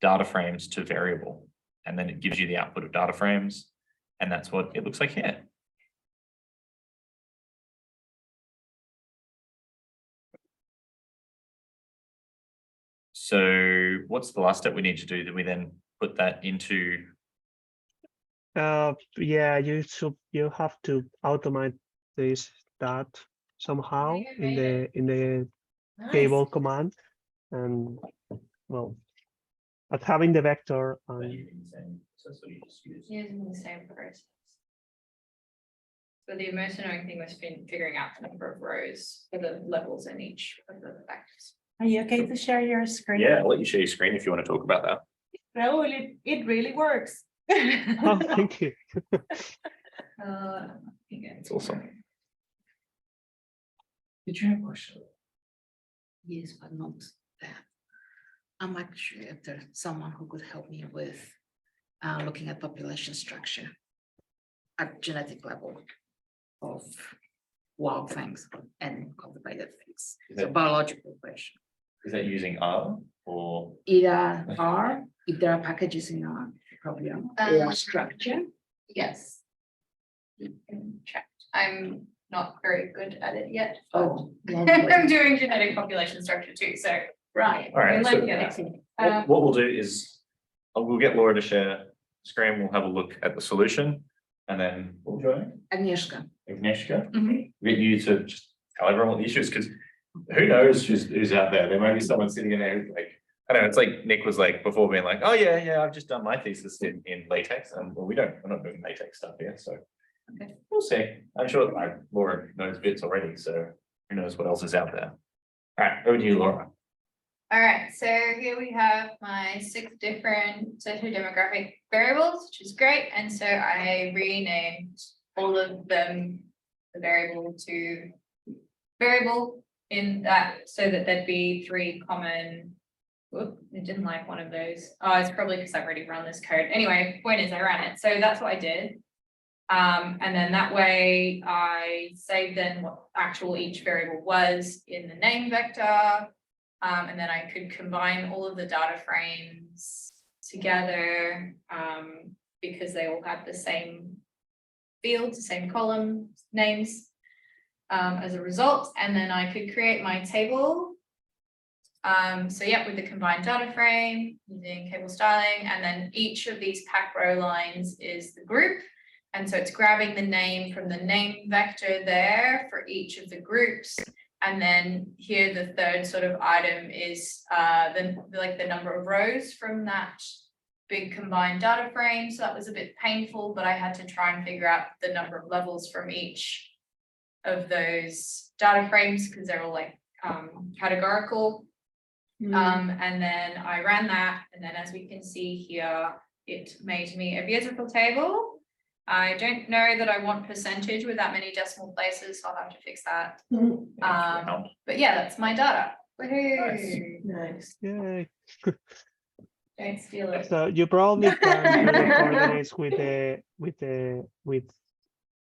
data frames to variable. And then it gives you the output of data frames. And that's what it looks like here. So what's the last step we need to do? That we then put that into. yeah, you have to automate that somehow in the cable command. And well, but having the vector Using the same process. So the most annoying thing was figuring out the number of rows for the levels in each of the factors. Are you okay to share your screen? Yeah, I'll let you share your screen if you want to talk about that. No, it really works. oh, thank you. It's awesome. Did you have a question? Yes, but not that. I'm actually after someone who could help me with looking at population structure at genetic level of wild things and cultivated things. It's a biological question. Is that using R or? Either R, if there are packages in R, probably R, or structure. Yes. You can check. I'm not very good at it yet. Oh, I'm doing genetic population structure too, so. right. All right, so Excellent. what we'll do is we'll get Laura to share screen. We'll have a look at the solution, and then what was your name? Agnieszka. Agnieszka. Mhm. Get you to just tell everyone what the issue is, because who knows who's out there? There might be someone sitting in there who's like, I don't know. It's like Nick was like before, being like, "Oh yeah, I've just done my thesis in latex," and well, we're not doing latex stuff here, so Okay. we'll see. I'm sure Laura knows bits already, so who knows what else is out there. All right, over to you, Laura. All right, so here we have my 6 different socio-demographic variables, which is great. And so I renamed all of them the variable to variable in that, so that there'd be 3 common. Whoop, it didn't like one of those. Oh, it's probably because I've already run this code. Anyway, point is I ran it. So that's what I did. And then that way I saved then what actual each variable was in the name vector. And then I could combine all of the data frames together because they all have the same fields, the same column names as a result. And then I could create my table. So yeah, with the combined data frame using cable styling, and then each of these pack row lines is the group. And so it's grabbing the name from the name vector there for each of the groups. And then here the third sort of item is the number of rows from that big combined data frame. So that was a bit painful, but I had to try and figure out the number of levels from each of those data frames because they're all like categorical. And then I ran that, and then as we can see here, it made me a beautiful table. I don't know that I want percentage with that many decimal places, so I'll have to fix that. But yeah, that's my data. Woohoo. Nice. Yay. Don't steal it. So you probably can do the coordinates with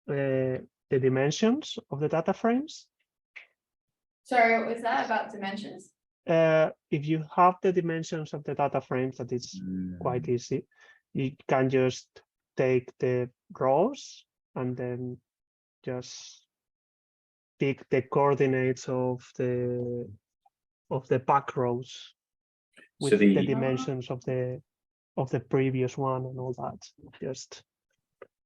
the dimensions of the data frames. Sorry, what was that about dimensions? If you have the dimensions of the data frames, that is quite easy. You can just take the rows and then just pick the coordinates of the back rows with So the dimensions of the previous one and all that. Just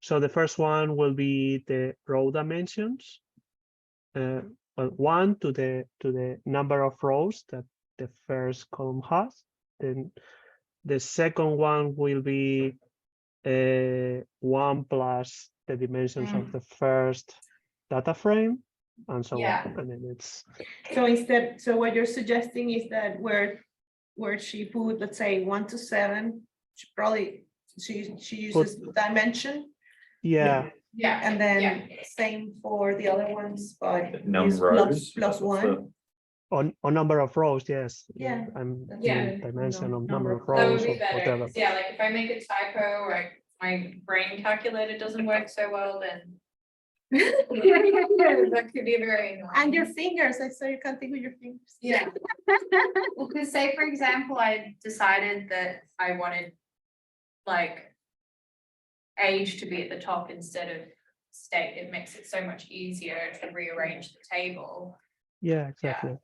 so the first one will be the row dimensions. Well, 1 to the number of rows that the first column has. Then the second one will be 1 plus the dimensions of the first data frame, and so on. And then it's So what you're suggesting is that where she put, let's say 1 to 7, she uses dimension. Yeah. Yeah. And then same for the other ones, but Number use rows plus one. On number of rows, yes. Yeah. I'm Yeah. dimension of number of That rows would or be better, whatever. 'cause yeah, like if I make a typo or my brain calculator doesn't work so well, then that could be very annoying. And your fingers, I saw you can't think with your fingers. Yeah. Well, because say, for example, I decided that I wanted like age to be at the top instead of state, it makes it so much easier to rearrange the table. Yeah, exactly.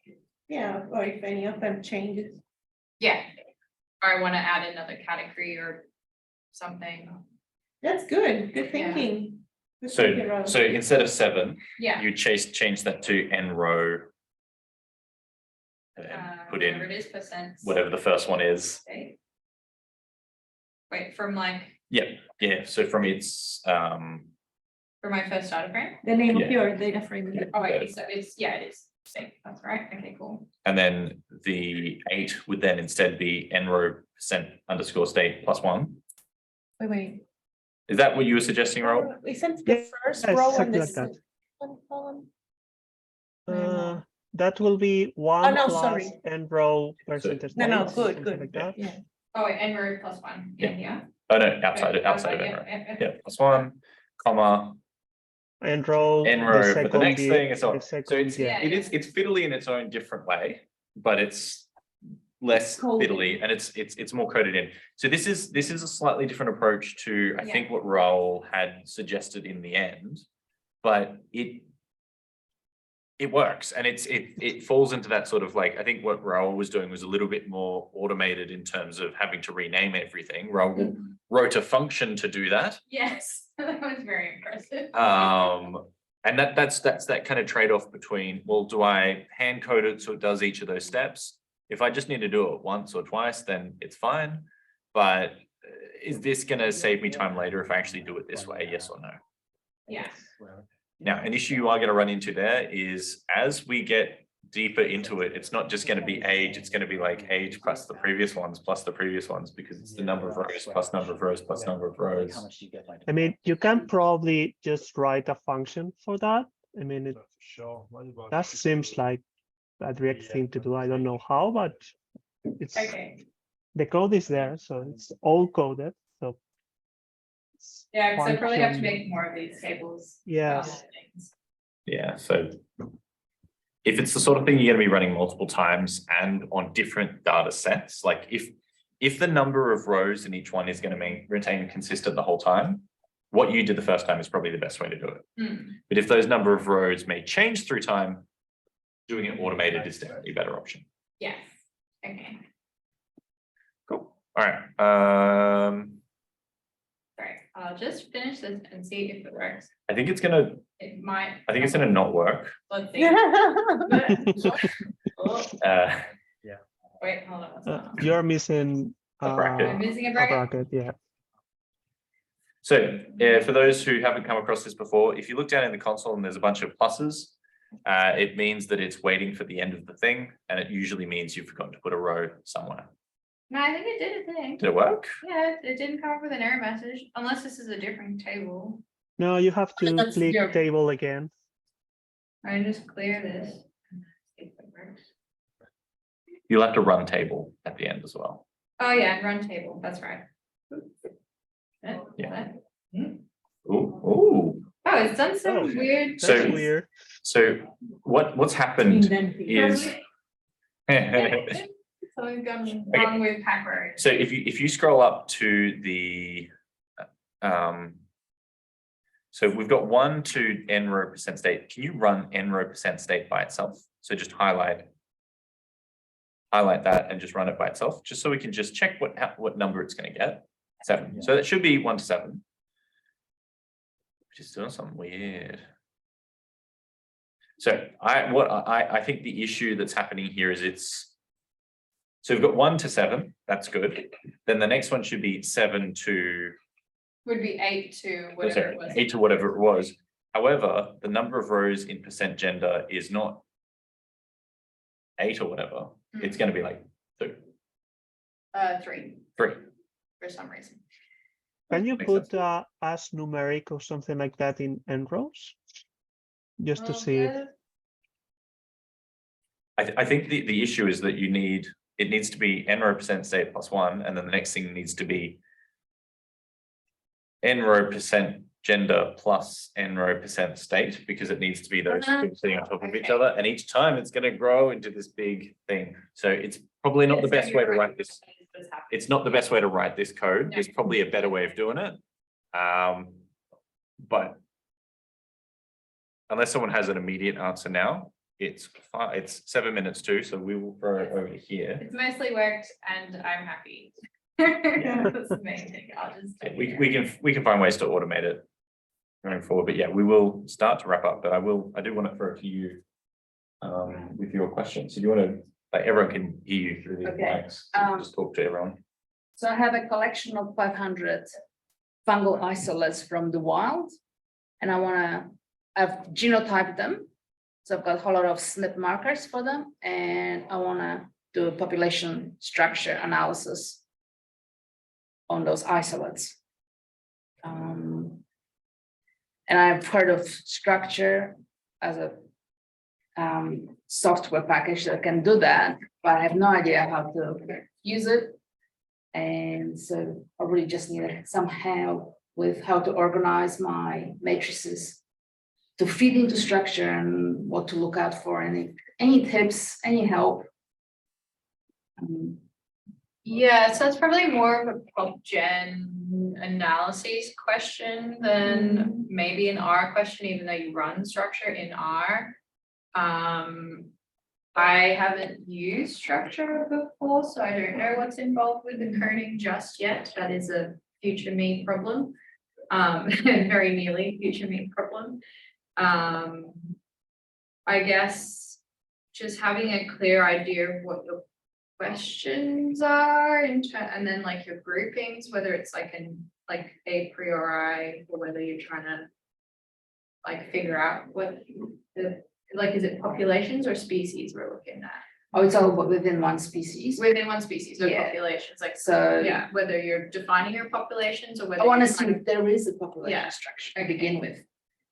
Yeah, or if any of them changes. Yeah. Or I want to add another category or something. That's good, good Yeah. thinking. Good thinking, Rob. So instead of 7, Yeah. you change that to n row. And put Whatever in it is, percent. whatever the first one is. Okay. Wait, from like, Yeah, so from its for my first data frame? The name Yeah. of your data frame. Oh, wait, so it's, yeah, it is. Same, that's right. Okay, cool. and then the 8 would then instead be n row percent underscore state plus 1. Wait. Is that what you were suggesting, Rob? Isn't the Yeah, first row and exactly the like that. second column? That will be 1 no, plus sorry. n row percentage. No, points, good, something good. like that. Yeah. Oh, wait, n row plus 1. Yeah. Oh no, outside of n row. Yeah, plus 1, comma, N row, n row for the next thing and so on. the second, So it's yeah. it's fiddly in its own different way, but it's less Coded. fiddly and it's more coded in. So this is a slightly different approach to I think what Raoul had suggested in the end, but it works and it falls into that sort of like I think what Raoul was doing was a little bit more automated in terms of having to rename everything. Raoul wrote a function to do that. Yes, that was very impressive. And that's that kind of trade-off between, well, do I hand code it so it does each of those steps? If I just need to do it once or twice, then it's fine. But is this going to save me time later if I actually do it this way? Yes or no? Yeah. Now, an issue you are going to run into there is as we get deeper into it, it's not just going to be age, it's going to be like age plus the previous ones because it's the number of rows plus number of rows plus number of rows. I mean, you can probably just write a function for that. I mean, that seems like a direct thing to do. I don't know how, but it's Okay. the code is there, so it's all coded. So Yeah, because I probably have to function- make more of these tables. Yes. Yeah, so if it's the sort of thing you're going to be running multiple times and on different data sets, like if the number of rows in each one is going to retain consistent the whole time, what you did the first time is probably the best way to do it. But if those number of rows may change through time, doing it automated is definitely a better option. Yes. Okay. Cool. All right. Right. I'll just finish this and see if it works. I think it's gonna. It might. I think it's gonna not work. Let's see. Oh, wait, hold on. What's going on? you're missing A bracket. I'm missing a a bracket. bracket, yeah. So for those who haven't come across this before, if you look down in the console and there's a bunch of pluses, it means that it's waiting for the end of the thing, and it usually means you've forgotten to put a row somewhere. No, I think it did a thing. Did it work? Yeah, it didn't come up with an error message, unless this is a different table. No, you have to That's click your- table again. I just clear this. See if it works. You'll have to run table at the end as well. Oh, yeah, run table, that's right. Yeah. Ooh, ooh. Oh, it's done some Oh, weird. That's So- weird. So what's happened is Something's gone wrong with Packroad. so if you scroll up to the so we've got 1 to n row percent state. Can you run n row percent state by itself? So just highlight that and just run it by itself, just so we can just check what number it's going to get. 7. So that should be 1 to 7. Which is doing something weird. So I think the issue that's happening here is so we've got 1 to 7, that's good. Then the next one should be 7 to Would be 8 to whatever it was. 8 to whatever it was. However, the number of rows in percent gender is not 8 or whatever. It's going to be like 2. 3 3. for some reason. Can you Makes put sense. as numeric or something like that in n rows? Just to Well, see it. good. I think the issue is that it needs to be n row percent state plus 1, and then the next thing needs to be n row percent gender plus n row percent state, because it needs to be those two sitting on top of each Okay. other, and each time it's going to grow into this big thing. So it's probably not the So best you're way to right, write this. what's happening. It's not the best way to write this code. No. There's probably a better way of doing it. But unless someone has an immediate answer now, it's 7 minutes too, so we will throw it over here. It's mostly worked and I'm happy. That's the main thing. I'll just. Yeah, we can find ways to automate it going forward, but yeah, we will start to wrap up, but I do want to throw it to you with your questions. So do you want to, like, everyone can hear you through these Okay, mics, so you can just talk to everyone. So I have a collection of 500 fungal isolates from the wild, and I've genotyped them. So I've got a whole lot of SNP markers for them, and I want to do a population structure analysis on those isolates. And I've heard of structure as a software package that can do that, but I have no idea how to use it. And so I really just needed some help with how to organize my matrices to feed into structure and what to look out for. Any tips, any help? Yeah, so it's probably more of a pop gen analyses question than maybe an R question, even though you run structure in R. I haven't used structure before, so I don't know what's involved with the kerning just yet. That is a future me problem. Very nearly future me problem. I guess just having a clear idea of what your questions are and then like your groupings, whether it's like a priori or whether you're trying to like figure out what the, like, is it populations or species we're looking at? Oh, it's all within one species. Within one species or Yeah. populations, like, So yeah, whether you're defining your populations or whether. I want to you're see kind if there is a population Yeah. structure to begin with.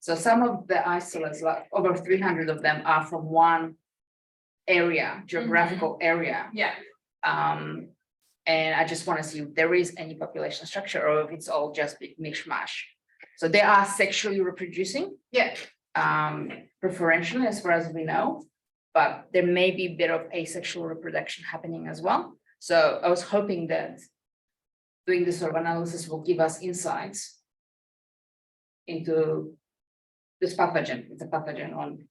So some of the isolates, like over 300 of them, are from one area, geographical area. Yeah, And I just want to see if there is any population structure or if it's all just big mishmash. So they are sexually reproducing, yeah, preferentially as far as we know, but there may be a bit of asexual reproduction happening as well. So I was hoping that doing this sort of analysis will give us insights into this pathogen. It's a pathogen on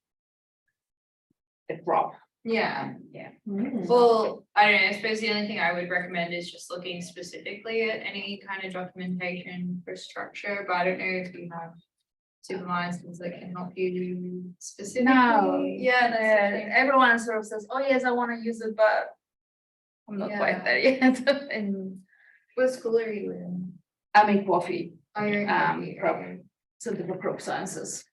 the crop. yeah. Yeah. Well, I don't know, I suppose the only thing I would recommend is just looking specifically at any kind of documentation for structure, but I don't know if you have supervisors that can help you specifically. No, Yeah, that's the thing. everyone sort of says, oh yes, I want to use it, but I'm not quite Yeah. there yet. And What school are you in? I'm in coffee, Oh, you're in Coffee, crop, okay. Center for Crop Sciences.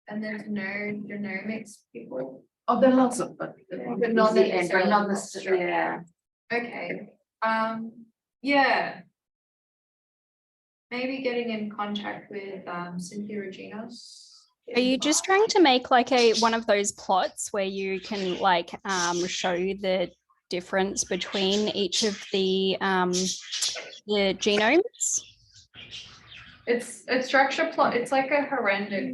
And there's no genomics people. Oh, there are lots of, but not not necessarily necessarily, yeah. Okay, yeah. Maybe getting in contact with Cynthia Reginos. Are you just trying to make like one of those plots where you can like show the difference between each of the genomes? It's a structure plot. It's like a horrendous.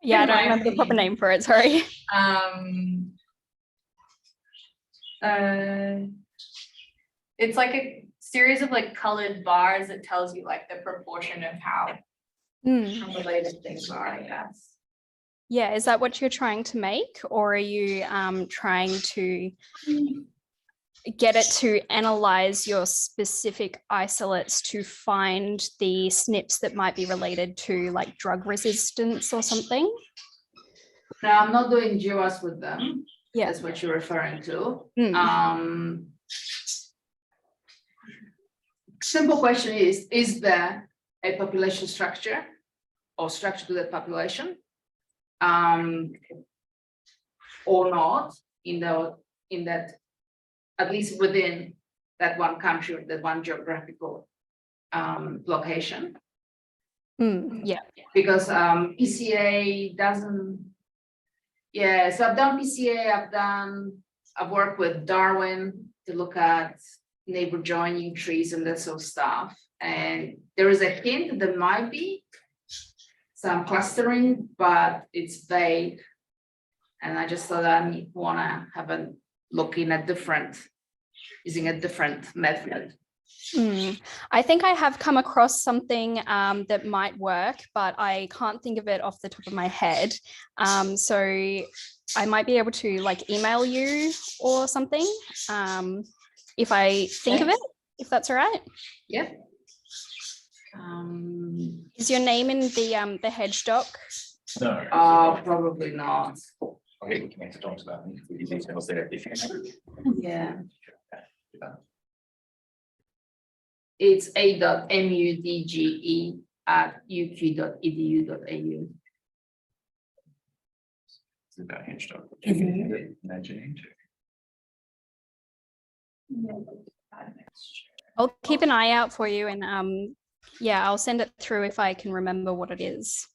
Yeah, I don't remember the proper name for it. Sorry. It's like a series of like colored bars that tells you like the proportion of how related things are, I guess. Yeah, is that what you're trying to make, or are you trying to get it to analyze your specific isolates to find the SNPs that might be related to like drug resistance or something? No, I'm not doing GWAS with them. Yeah, That's what you're referring to. Simple question is there a population structure or structure to that population? Or not in that, at least within that one country or that one geographical location. Yeah. Because PCA doesn't, yeah, so I've done PCA, I've worked with Darwin to look at neighbor joining trees and that sort of stuff. And there is a hint that there might be some clustering, but it's vague. And I just thought I want to have a look in using a different method. I think I have come across something that might work, but I can't think of it off the top of my head. So I might be able to like email you or something if I think of it, if that's all right. Yeah. Is your name in the hedge doc? No. Probably not. Okay, we can make the docs about it. We can details there if you can. Yeah. It's a.mudge@uq.edu.au. It's about hedge dog. Imagine I'll keep an eye out for you, and yeah, I'll send it through if I can remember what it is.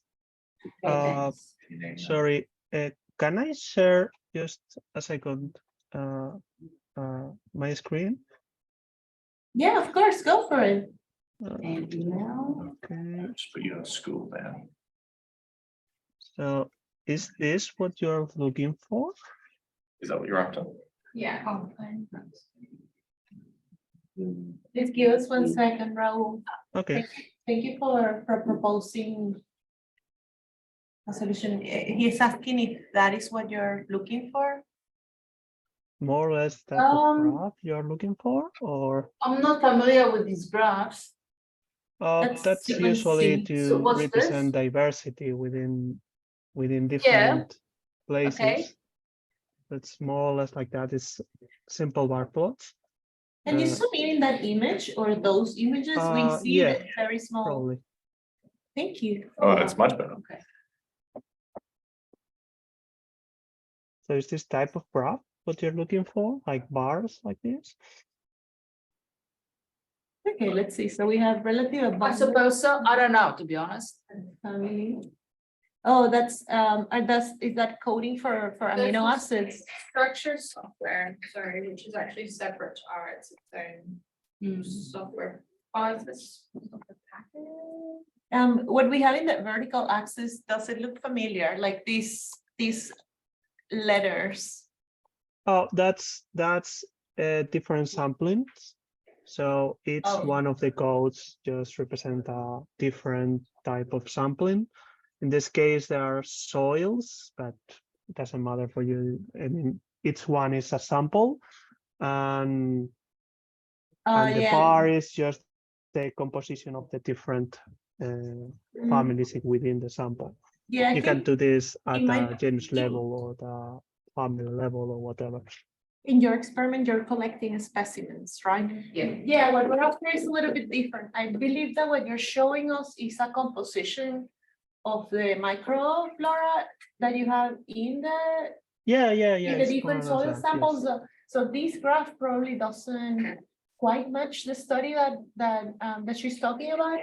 Sorry, can I share just a second my screen? Yeah, of course, go for it. And email. Okay, just put your school there. so is this what you're looking for? Is that what you're after? Yeah. Just give us 1 second, Raul. Okay. Thank you for proposing a solution. He's asking if that is what you're looking for. More or less type of graph you're looking for, or I'm not familiar with these graphs. that's usually to represent diversity within different places. Okay. That's more or less like that. It's simple bar plots. Can you zoom in that image or those images? We see yeah, it very small. Probably. Thank you. Oh, that's much better. Okay. So is this type of graph what you're looking for, like bars like this? Okay, let's see. So we have relative. I suppose so. I don't know, to be honest. Family. Oh, that's is that coding for amino acids? Structure software, sorry, which is actually separate to R. It's its own software. What we have in the vertical axis, does it look familiar? Like these letters? Oh, that's different samplings. So each one of the codes just represent a different type of sampling. In this case, there are soils, but it doesn't matter for you. I mean, each one is a sample, and the bar is just the composition of the different families within the sample. Yeah, you can do this at the genus level or the family level or whatever. In your experiment, you're collecting specimens, right? Yeah. Yeah, what we're after is a little bit different. I believe that what you're showing us is a composition of the microflora that you have in the Yeah. in the It's different more or less soil that, samples. yes. So this graph probably doesn't quite match the study that she's talking about.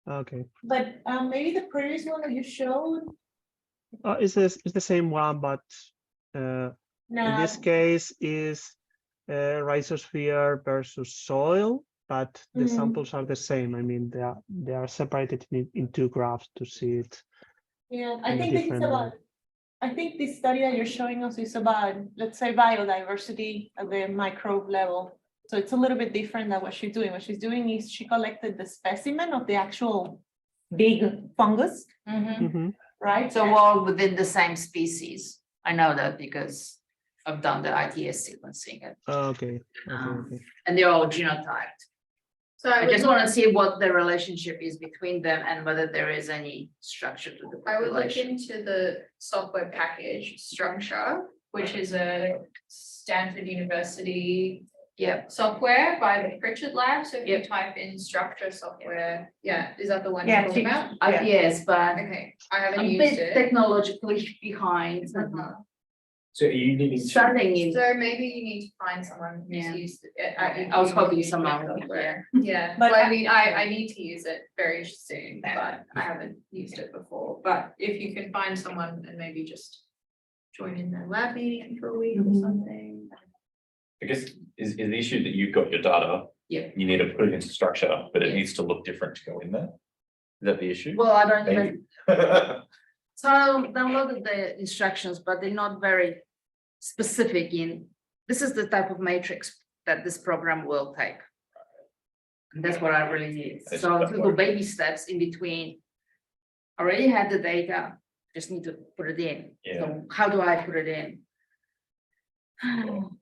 Okay. But maybe the previous one that you showed. It's the same one, but in this case is rhizosphere versus soil, but the samples are the same. I mean, they are separated in two graphs to see it. Yeah, in I a think this is different about. way. I think this study that you're showing us is about, let's say, biodiversity at the microbe level. So it's a little bit different than what she's doing. What she's doing is she collected the specimen of the actual big fungus, Mhm. right? So all within the same species. I know that because I've done the ITS sequencing Okay. and they're all genotyped. So I just want to see what the relationship is between them and whether there is any structure to the I would look population. into the software package structure, which is a Stanford University software by the Pritchard Lab. So if you type in structure software, is that the one you're talking about? Yes, but Okay, I haven't I'm a used bit it. technologically behind. So are you needing to? Starting in, So maybe you need to find someone who's Yeah. used it. I was hoping someone would, software. yeah. Yeah, But but I mean, I need to use it very soon, but I haven't used it before. But if you can find someone and maybe just join in their lab meeting for a week or something. I guess is the issue that you've got your data. Yeah. You need to put it into structure, but it Yes. needs to look different to go in there. Is that the issue? Well, I don't even, Maybe. so I downloaded the instructions, but they're not very specific in, this is the type of matrix that this program will take. And that's what I really need. That's So that to do work. baby steps in between. Already had the data, just need to put it in. Yeah. So how do I put it in?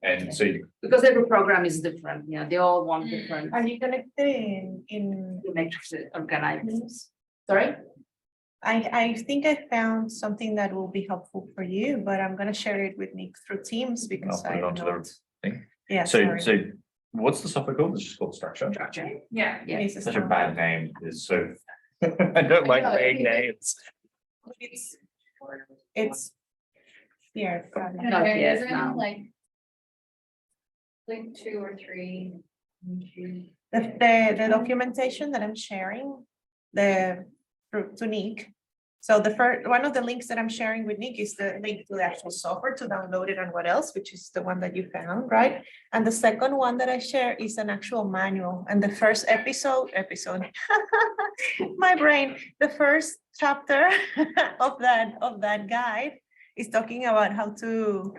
And so Because every program is different, they all want different Are you connected in? matrices organized. Sorry? I think I found something that will be helpful for you, but I'm gonna share it with Nick through Teams I'll because put I it don't onto know. the thing. Yeah, So sorry. what's the software called? It's just called structure. Structure. Yeah. Yeah. It's Such a bad name. It's so. I don't like know, vague yeah. names. It's. Yeah. Not Okay, yet, is there no. like 2 or 3? The documentation that I'm sharing, to Nick. So the first, one of the links that I'm sharing with Nick is the link to the actual software to download it and what else, which is the one that you found, right? And the second one that I share is an actual manual. And the first episode, my brain, the first chapter of that guide is talking about how to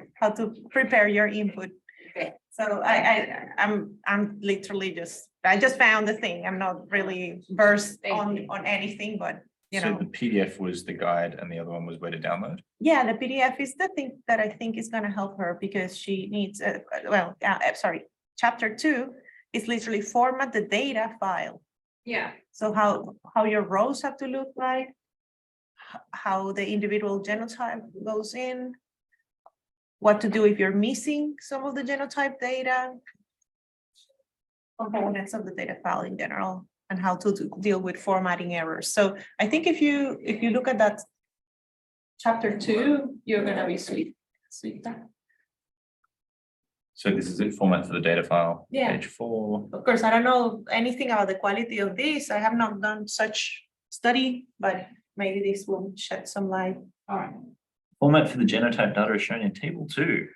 prepare your input. Okay. So I'm literally I just found the thing. I'm not really versed on anything, but you So know. the PDF was the guide and the other one was where to download? Yeah, the PDF is the thing that I think is gonna help her because she needs, chapter 2 is literally format the data file. Yeah. So how your rows have to look like, how the individual genotype goes in, what to do if you're missing some of the genotype data, components of the data file in general, and how to deal with formatting errors. So I think if you look at that chapter 2, you're gonna be sweet. So this is it, format for the data file. Yeah. Page 4. Of course, I don't know anything about the quality of this. I have not done such study, but maybe this will shed some light. All right. Format for the genotype data is shown in table 2.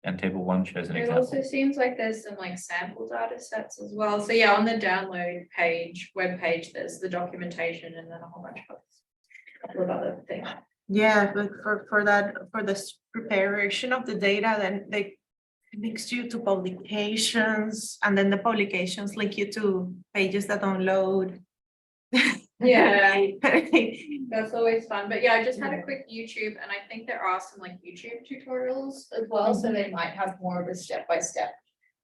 And table 1 shows an It example. also seems like there's some like sample data sets as well. So yeah, on the download page, web page, there's the documentation and then a whole bunch of a couple of other things. Yeah, but for this preparation of the data, then they links you to publications, and then the publications link you to pages that don't load. Yeah, that's always fun. But yeah, I just had a quick YouTube, and I think there are some like YouTube tutorials as well. So they might have more of a step-by-step.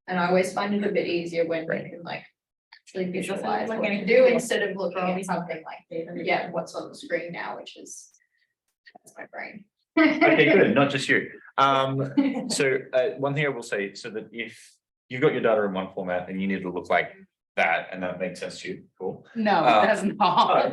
And I always find it a bit easier when you can like actually visualize like what you do instead of looking at something like, what's on the screen now, which is, that's my brain. Okay, good, not just you. So one thing I will say, so that if you've got your data in one format and you need to look like that, and that makes sense to you, cool. No, it doesn't.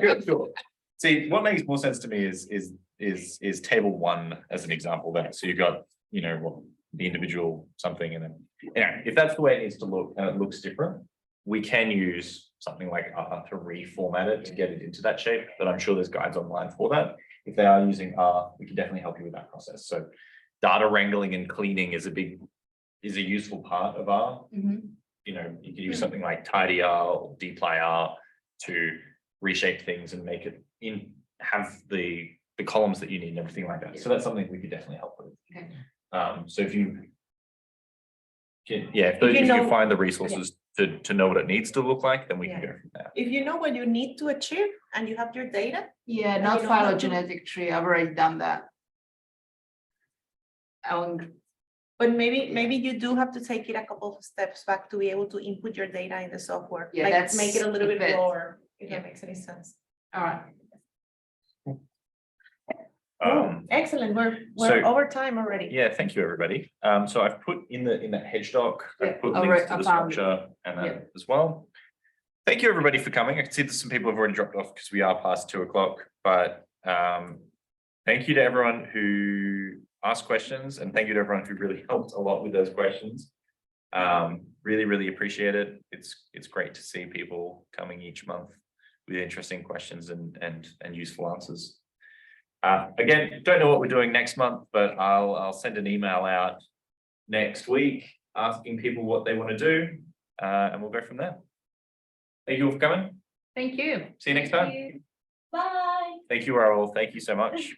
Good, cool. See, what makes more sense to me is table one as an example there. So you've got, you know, what the individual something, and then, anyway, if that's the way it needs to look and it looks different, we can use something like R to reformat it to get it into that shape, but I'm sure there's guides online for that. If they are using R, we can definitely help you with that process. So data wrangling and cleaning is a useful part of R. You know, you can use something like tidyr or dplyr to reshape things and make it have the columns that you need and everything like that. So that's something we could definitely help with. Okay. So if you can, if you find the resources to know what it needs to look like, then we can go from there. If you know what you need to achieve and you have your data. Yeah, And not you know how to- phylogenetic tree. I've already done that. But maybe you do have to take it a couple of steps back to be able to input your data in the software. Yeah, Like that's make it a little bit a bit- lower, if yeah. that makes any sense. All right. Excellent, we're so- over time already. Yeah, thank you, everybody. So I've put in that hedge doc, Yeah, I've put all links right, to I the found it. structure and Yeah. that as well. Thank you, everybody, for coming. I can see that some people have already dropped off because we are past 2 o'clock, but thank you to everyone who asked questions, and thank you to everyone who really helped a lot with those questions. Really, really appreciate it. It's great to see people coming each month with interesting questions and useful answers. Again, don't know what we're doing next month, but I'll send an email out next week asking people what they want to do, and we'll go from there. Thank you all for coming. Thank you. See you next time. Bye. Thank you, Raoul. Thank you so much.